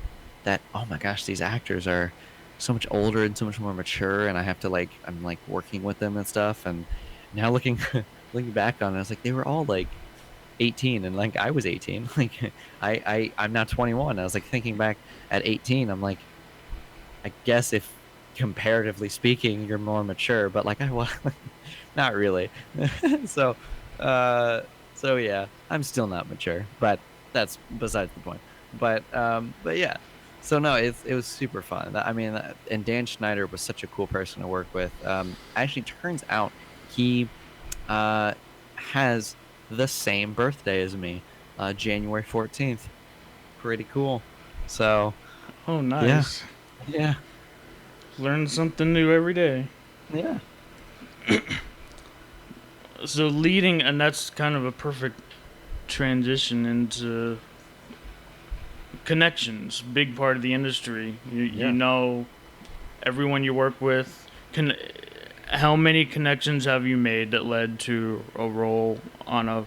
that, oh my gosh, these actors are so much older and so much more mature, and I have to like I'm like working with them and stuff. And now looking looking back on it, I was like, they were all like 18, and like I was 18. Like I'm now 21. I was like thinking back at 18, I'm like, I guess if comparatively speaking you're more mature, but like I was not really. So uh so yeah, I'm still not mature, but that's besides the point. But yeah, so no, it was super fun. I mean, and Dan Schneider was such a cool person to work with. Actually turns out he uh has the same birthday as me, January 14th. Pretty cool. So Oh, yeah. nice. Yeah. Learn something new every day. Yeah. So leading, and that's kind of a perfect transition into connections. Big part of the industry. You Yeah. know everyone you work with. Can How many connections have you made that led to a role on a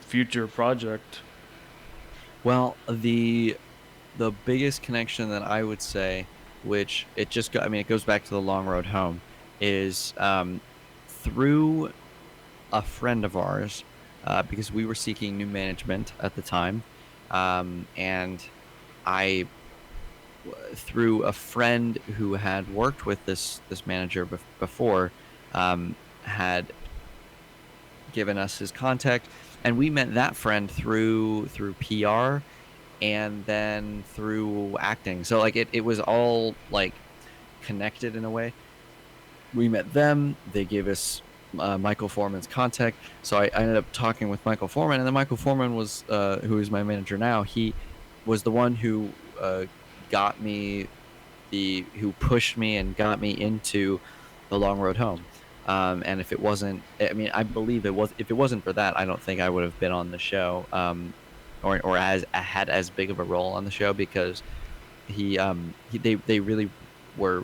future project? Well, the biggest connection that I would say, which it just got, I mean, it goes back to the long road home, is through a friend of ours, because we were seeking new management at the time, and I, through a friend who had worked with this manager before, had given us his contact, and we met that friend through PR, and then through acting. So like it was all like connected in a way. We met them. They gave us Michael Foreman's contact. So I ended up talking with Michael Foreman, and then Michael Foreman was who is my manager now. He was the one who got me who pushed me and got me into the long road home. And if it wasn't, I mean, I believe it was. If it wasn't for that, I don't think I would have been on the show, or as had as big of a role on the show, because they really were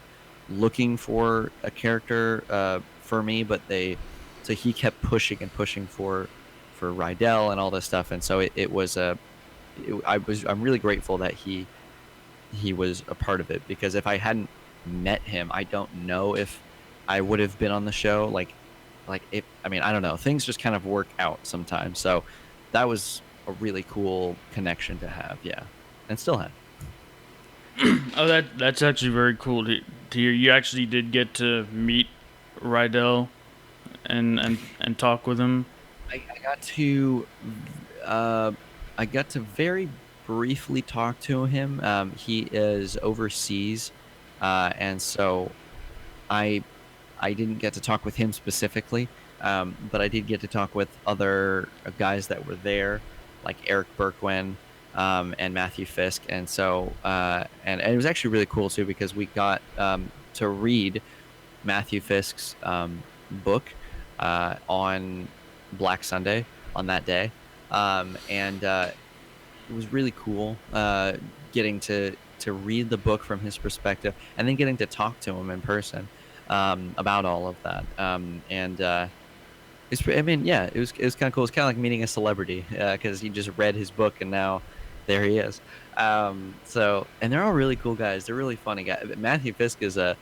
looking for a character for me, but so he kept pushing and pushing for Rydell and all this stuff, and so it was I'm really grateful that he was a part of it, because if I hadn't met him, I don't know if I would have been on the show. Like if I mean, I don't know. Things just kind of work out sometimes. So that was a really cool connection to have. Yeah, and still have. Oh, that's actually very cool to hear. You actually did get to meet Rydell and talk with him. I got to. Uh, I got to very briefly talk to him. He is overseas, and so I I didn't get to talk with him specifically, but I did get to talk with other guys that were there, like Eric Berkwin, and Matthew Fisk, and so and it was actually really cool too because we got to read Matthew Fisk's book on Black Sunday on that day, and it was really cool getting to read the book from his perspective and then getting to talk to him in person about all of that. And I mean, yeah, it was kind of cool. It's kind of like meeting a celebrity because he just read his book and now there he is. So and they're all really cool guys. They're really funny guys. Matthew Fisk is a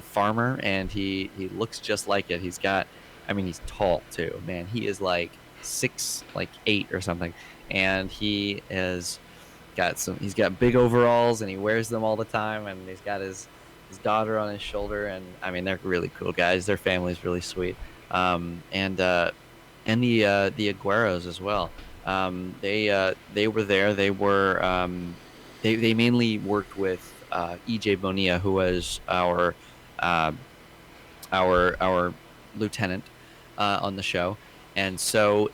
farmer and he looks just like it. He's got, I mean, he's tall too, man. He is like 6'8" or something, and he's got big overalls and he wears them all the time, and he's got his daughter on his shoulder, and I mean they're really cool guys. Their family's really sweet. And the Agueros as well. They were there. They mainly worked with EJ Bonilla, who was uh, our lieutenant on the show, and so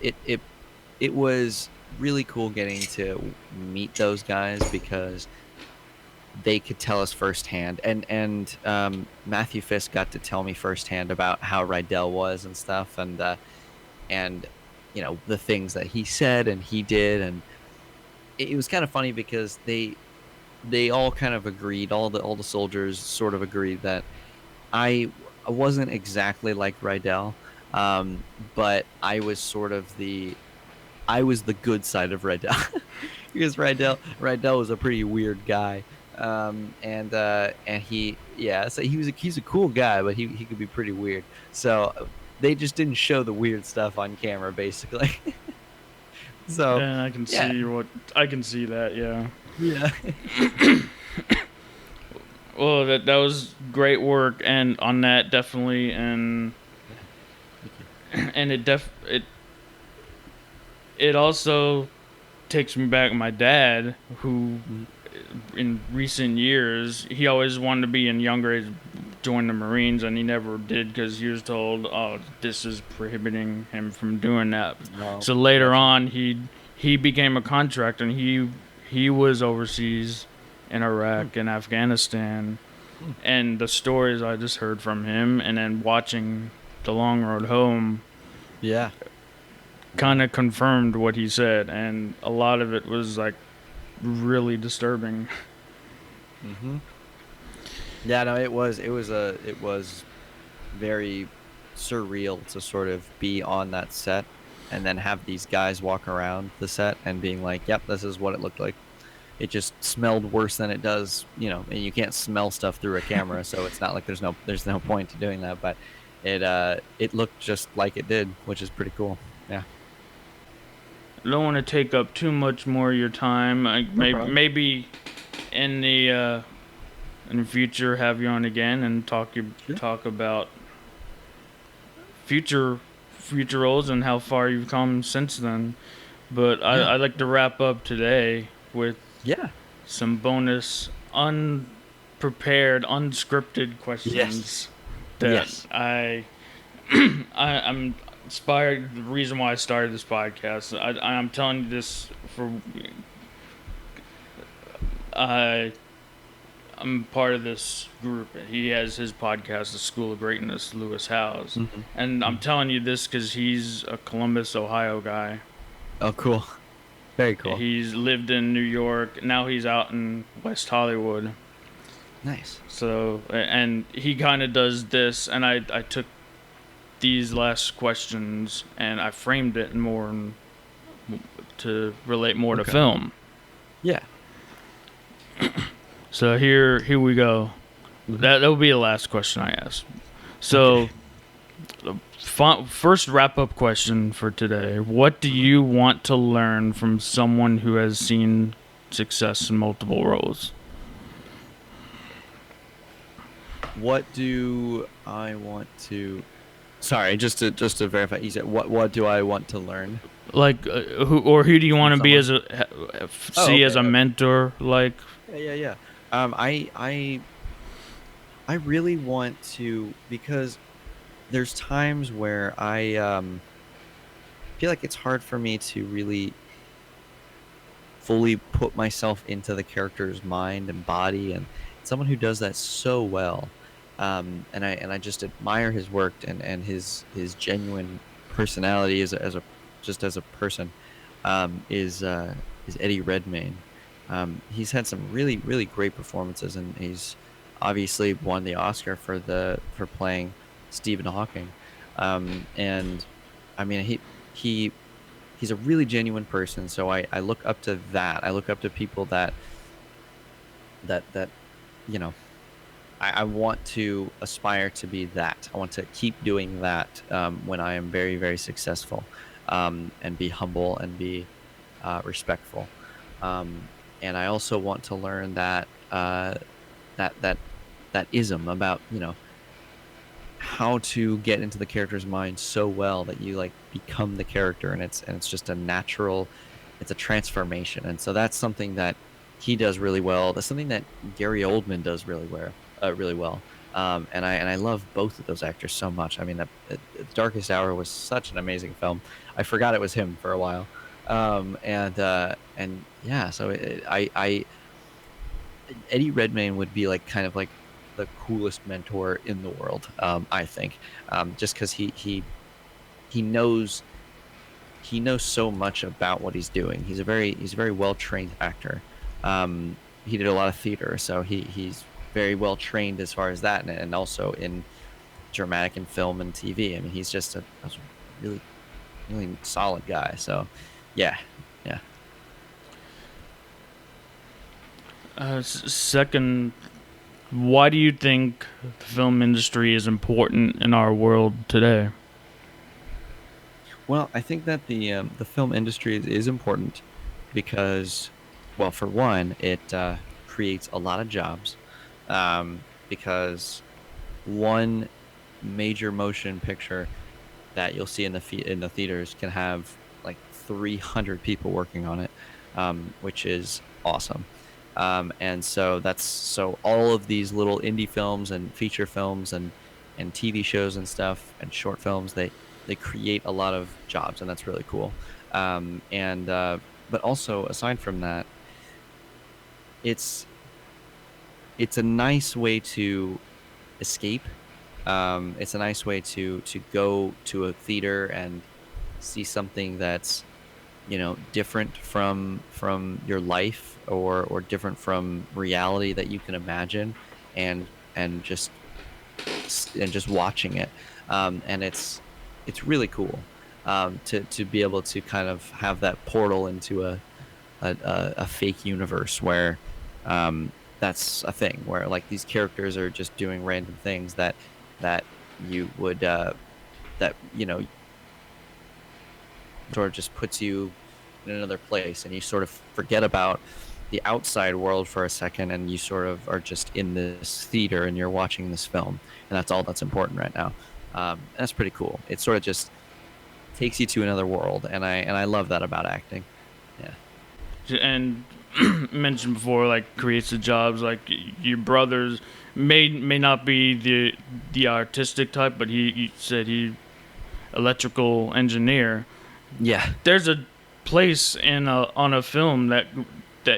it was really cool getting to meet those guys because they could tell us firsthand, and Matthew Fisk got to tell me firsthand about how Rydell was and stuff, and the things that he said and he did, and it was kind of funny because they all kind of agreed, all the soldiers sort of agreed that I wasn't exactly like Rydell, but I was the good side of Rydell because Rydell was a pretty weird guy, and so he's a cool guy, but he could be pretty weird. So they just didn't show the weird stuff on camera, basically. So Yeah, yeah, I can see that. Yeah. yeah, Well, that was great work, and on that definitely, thank you. and it also takes me back my dad, who Mhm. in recent years he always wanted to be in younger age join the Marines, and he never did because he was told, oh, this is prohibiting him from doing that. No, So later gotcha. on he became a contractor, and he was overseas in Hmm, Iraq and Afghanistan, hmm. and the stories I just heard from him, and then watching The Long Road Home Yeah, yeah. kind of confirmed what he said, and a lot of it was like really disturbing. Hmm. Yeah, no, it was very surreal to sort of be on that set and then have these guys walk around the set and being like, "Yep, this is what it looked like." It just smelled worse than it does, and you can't smell stuff through a camera, so it's not like there's no point to doing that, but it looked just like it did, which is pretty cool. Yeah. I don't want to take up too much more of your time. No problem. Maybe in the future have you on again and Sure. talk about future future roles and how far you've come since then. But Yeah. I'd like to wrap up today with Yeah. some bonus unprepared, unscripted Yes. questions that Yes. I'm inspired. The reason why I started this podcast, I'm telling you this for I I'm part of this group. He has his podcast, The School of Greatness, Lewis Howes, Hmm. and I'm Hmm. telling you this because he's a Columbus, Ohio guy. Oh, cool. Very cool. He's lived in New York. Now he's out in West Hollywood. Nice. So, and he kind of does this, and I took these last questions and I framed it more to relate more to Okay. film. Yeah. So here we go. That will be the last question I ask. So, Okay. the first wrap up question for today: what do you want to learn from someone who has seen success in multiple roles? What do I want to? Sorry, just to verify, you said what do I want to learn Like, who do you want from to be someone? as a Oh, see as okay, a okay. mentor? Like, Yeah, yeah, yeah. I really want to, because there's times where I feel like it's hard for me to really fully put myself into the character's mind and body, and someone who does that so well. And I just admire his work and his genuine personality as a just as a person, is Eddie Redmayne. He's had some really great performances, and he's obviously won the Oscar for playing Stephen Hawking. And I mean, he he's a really genuine person. So I look up to that. I look up to people that you know I want to aspire to be that. I want to keep doing that, when I am very successful, and be humble and be respectful. And I also want to learn that that that ism about, how to get into the character's mind so well that you like become the character, and it's just a natural, it's a transformation. And so that's something that he does really well. That's something that Gary Oldman does really well. And I love both of those actors so much. I mean, the Darkest Hour was such an amazing film. I forgot it was him for a while. And yeah, so I Eddie Redmayne would be like kind of like the coolest mentor in the world, I think, just because he knows he knows so much about what he's doing. He's a very well trained actor. He did a lot of theater, so he's very well trained as far as that, and also in dramatic and film and TV. I mean, he's just a really solid guy. So, yeah, yeah. second, why do you think the film industry is important in our world today? Well, I think that the film industry is important because, well, for one, it creates a lot of jobs. Because one major motion picture that you'll see in the theaters can have like 300 people working on it, which is awesome. And so so all of these little indie films and feature films and TV shows and stuff and short films, they create a lot of jobs, and that's really cool. And But also, aside from that, it's it's a nice way to escape. It's a nice way to go to a theater and see something that's, different from your life, or different from reality that you can imagine, and and just and just watching it. And it's really cool, to be able to kind of have that portal into a fake universe where, that's a thing where like these characters are just doing random things that you would that sort of just puts you in another place, and you sort of forget about the outside world for a second, and you sort of are just in this theater and you're watching this film, and that's all that's important right now. That's pretty cool. It sort of just takes you to another world, and I love that about acting. Yeah. And mentioned before, like creates the jobs. Like your brothers may not be the artistic type, but he said he electrical engineer. Yeah, There's a place in on a film that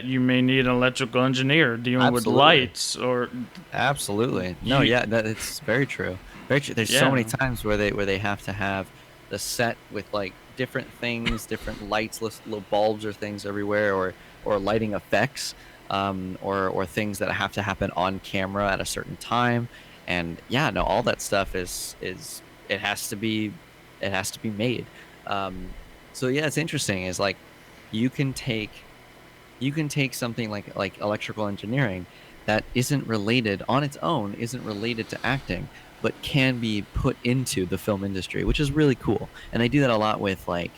you may need an electrical engineer dealing with absolutely. lights or Absolutely. No, you. yeah, that it's very true. Very true. There's so many Yeah, times where they have to have the set with like different things, different lights, little bulbs or things everywhere, or lighting effects, or things that have to happen on camera at a certain time. And yeah, no, all that stuff is it has to be it has to be made. Um, so yeah, it's interesting. Is like you can take you can take something like electrical engineering that isn't related on its own, isn't related to acting, but can be put into the film industry, which is really cool. And they do that a lot with like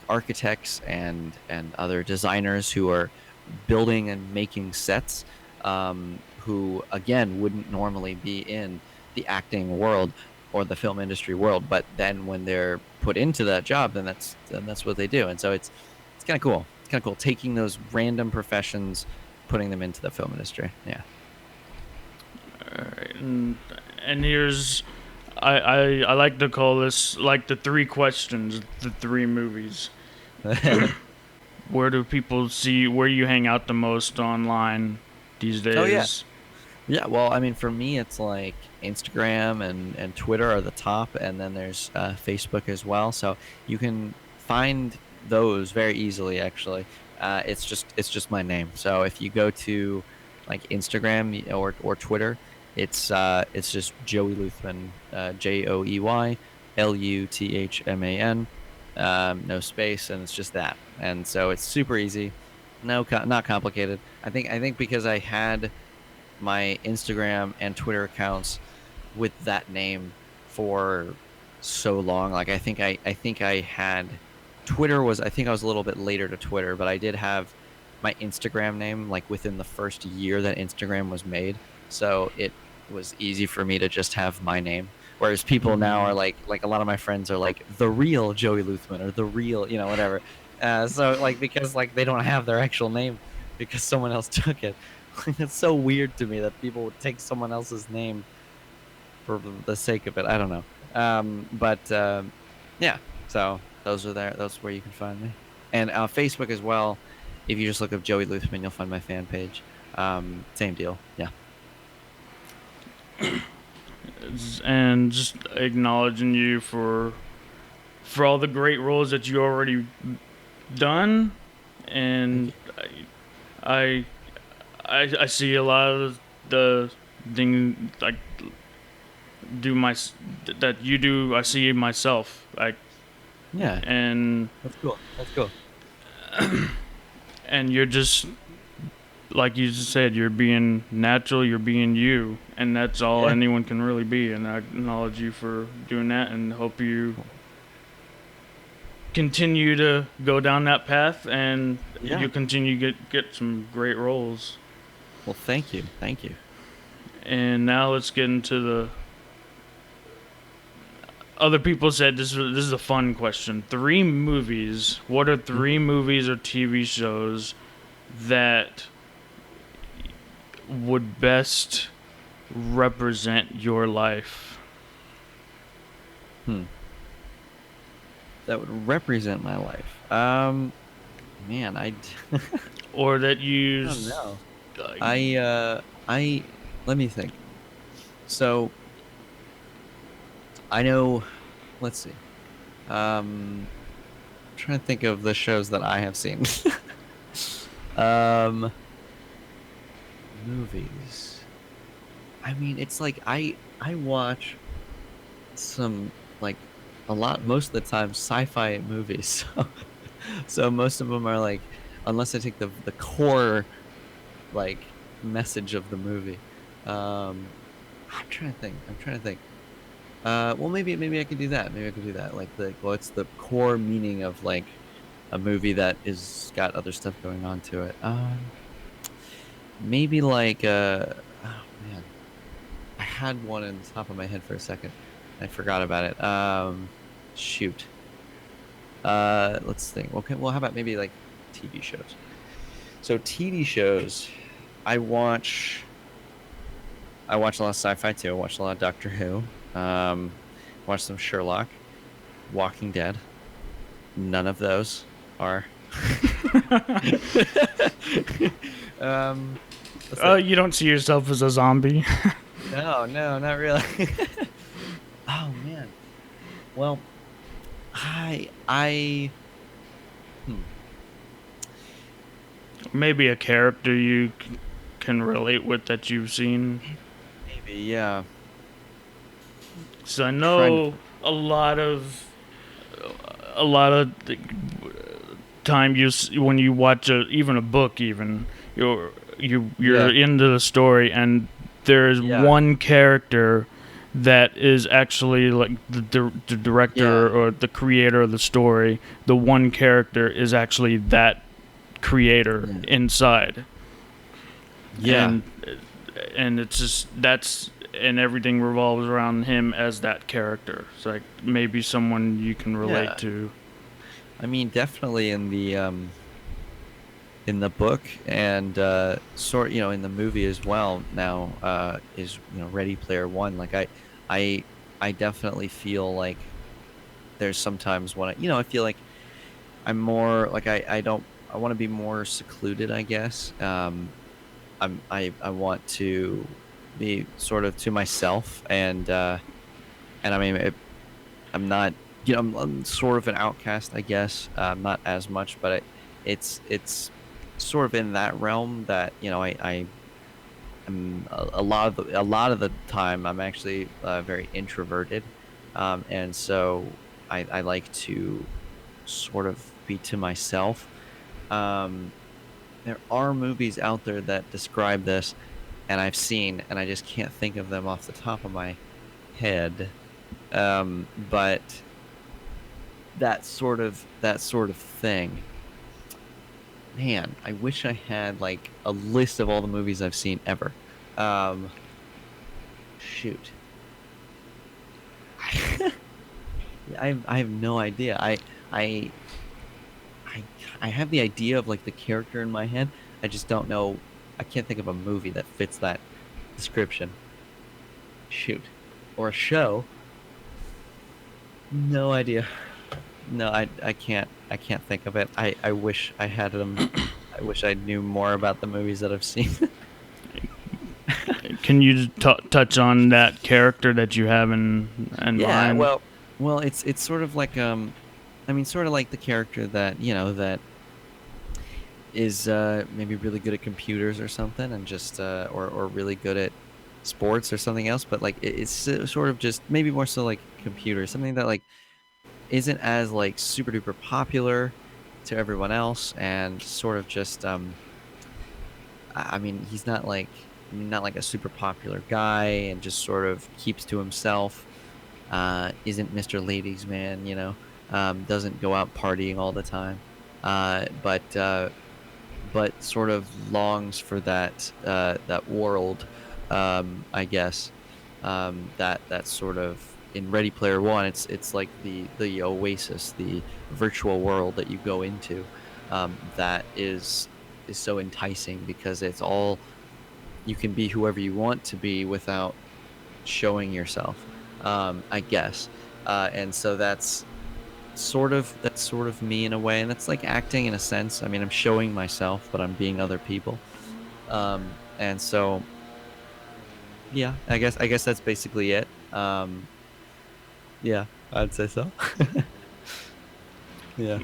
architects and other designers who are building and making sets, who again wouldn't normally be in the acting world, or the film industry world. But then when they're put into that job, then that's what they do. And so it's kind of cool. It's kind of cool taking those random professions, putting them into the film industry. Yeah. All right, and here's I like to call this like the three questions, the three movies. Where do people see where you hang out the most online these days? Oh yeah. Yeah, well, I mean, for me, it's like Instagram and Twitter are the top, and then there's Facebook as well. So you can find those very easily. Actually, it's just my name. So if you go to like Instagram or Twitter, it's just Joey Luthman, JoeyLuthman, no space, and it's just that. And so it's super easy, not complicated. I think because I had my Instagram and Twitter accounts with that name for so long. Like I think I had Twitter was I think I was a little bit later to Twitter, but I did have my Instagram name like within the first year that Instagram was made. So it was easy for me to just have my name. Whereas people now are like a lot of my friends are like the real Joey Luthman or the real, whatever. So like because like they don't have their actual name because someone else took it. It's so weird to me that people would take someone else's name for the sake of it. I don't know. But yeah, so those are there. That's where you can find me. And Facebook as well. If you just look up Joey Luthman, you'll find my fan page. Same deal. Yeah. And just acknowledging you for all the great roles that you already done, and I see a lot of the thing like that you do. I see myself like Yeah. and That's cool. That's cool. and you're just like you just said, you're being natural, you're being you, and that's all Yeah. anyone can really be. And I acknowledge you for doing that, and hope you continue to go down that path, and Yeah. you continue to get some great roles. Well, thank you. Thank you. And now let's get into the other people said this is a fun question. 3 movies. What are 3 movies or TV shows that would best represent your life? That would represent my life. Man, Or that I you don't know. like, I let me think. So I know. Let's see. I'm trying to think of the shows that I have seen. um, Movies. I mean, it's like I watch some like a lot most of the time sci-fi movies. So most of them are like, unless I take the core like message of the movie. I'm trying to think. Well, maybe I could do that. Maybe I could do that. Like what's the core meaning of like a movie that is got other stuff going on to it? Maybe like oh man, I had one in the top of my head for a second. I forgot about it. Shoot. Let's think. Okay, well, how about maybe like TV shows? So TV shows, I watch a lot of sci-fi too. I watch a lot of Doctor Who. Watch some Sherlock, Walking Dead. None of those are. Let's see. you don't see yourself as a zombie. No, not really. Oh man. Well, I Maybe a character you can relate with that you've seen. maybe yeah. So I know a lot of the time when you watch even a book, even you're Yeah. into the story, and there's Yeah. one character that is actually like the director Yeah. or the creator of the story. The one character is actually that creator Yeah. inside. Yeah. And it's just and everything revolves around him as that character. It's like maybe someone you can relate Yeah. to. I mean, definitely in the book and in the movie as well now is Ready Player One. Like I I definitely feel like there's sometimes when I feel like I'm more like I don't I want to be more secluded, I guess. I want to be sort of to myself, and I mean I'm not, I'm sort of an outcast, I guess. Not as much, but it's sort of in that realm that I am a lot of the time I'm actually very introverted, and so I like to sort of be to myself. Um, there are movies out there that describe this, and I've seen, and I just can't think of them off the top of my head. But that sort of thing. Man, I wish I had like a list of all the movies I've seen ever. Um, Shoot. I have no idea. I I I have the idea of like the character in my head. I just don't know. I can't think of a movie that fits that description. Shoot. Or a show. No idea. No, I can't think of it. I wish I had them. I wish I knew more about the movies that I've seen. Can you touch on that character that you have in Yeah, mind? well, it's sort of like I mean, sort of like the character that that is maybe really good at computers or something, and just or really good at sports or something else, but like it's sort of just maybe more so like computers, something that like isn't as like super duper popular to everyone else, and sort of just I mean, he's not like a super popular guy, and just sort of keeps to himself. Isn't Mr. Ladies Man, doesn't go out partying all the time, but sort of longs for that world, I guess. That sort of in Ready Player One, it's like the oasis, the virtual world that you go into, that is so enticing because it's all you can be whoever you want to be without showing yourself, I guess. And so that's sort of me in a way, and that's like acting in a sense. I mean, I'm showing myself, but I'm being other people. And so yeah, I guess that's basically it. Yeah, I'd say so. Yeah.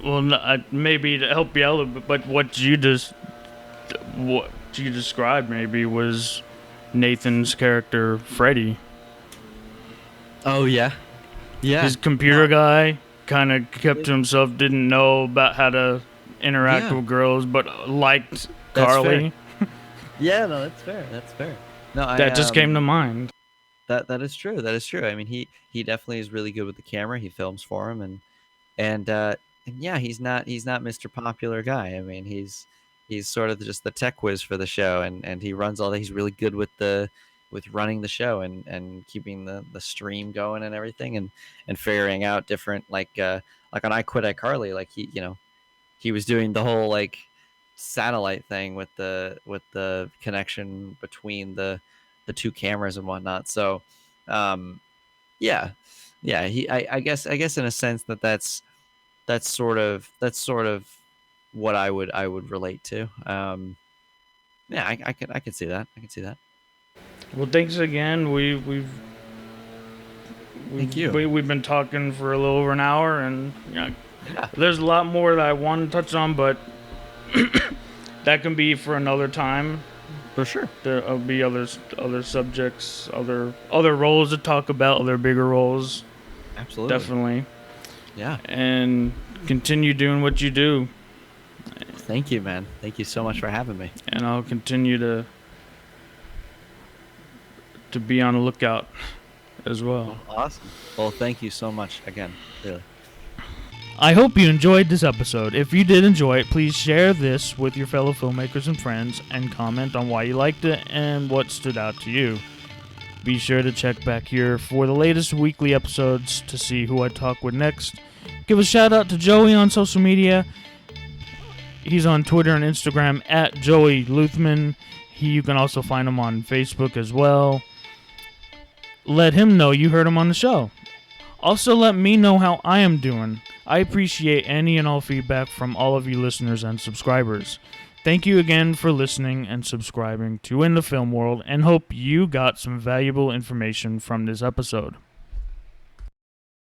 Well, maybe to help you out a little bit, but what you described maybe was Nathan's character, Freddy. Oh yeah. Yeah. His computer No. guy kind of kept to himself, didn't know about how to interact Yeah, with girls, but liked that's fair. Carly. Yeah, no, that's fair. That's fair. No, I That just came to mind. that is true. That is true. I mean, he definitely is really good with the camera. He films for him, and yeah, he's not Mr. Popular guy. I mean, he's sort of just the tech whiz for the show, and he runs all that. He's really good with running the show, and keeping the stream going and everything, and figuring out different like on I Quit iCarly, like he was doing the whole like satellite thing with the connection between the two cameras and whatnot. So um yeah, yeah, I guess in a sense that's sort of what I would relate to. Yeah, I could see that. I could see that. Well, thanks again. Thank you. We've been talking for a little over an hour, and Yeah, there's a lot more that I want to touch on, but that can be for another time. for sure. There'll be other subjects, other roles to talk about, other bigger roles, Absolutely. definitely, Yeah. and continue doing what you do, Thank you, man. Thank you so much for having me. and I'll continue to be on the lookout as well. Awesome. Well, thank you so much again. Really. I hope you enjoyed this episode. If you did enjoy it, please share this with your fellow filmmakers and friends and comment on why you liked it and what stood out to you. Be sure to check back here for the latest weekly episodes to see who I talk with next. Give a shout out to Joey on social media. He's on Twitter and Instagram at Joey Luthman. You can also find him on Facebook as well. Let him know you heard him on the show. Also, let me know how I am doing. I appreciate any and all feedback from all of you listeners and subscribers. Thank you again for listening and subscribing to In the Film World, and hope you got some valuable information from this episode.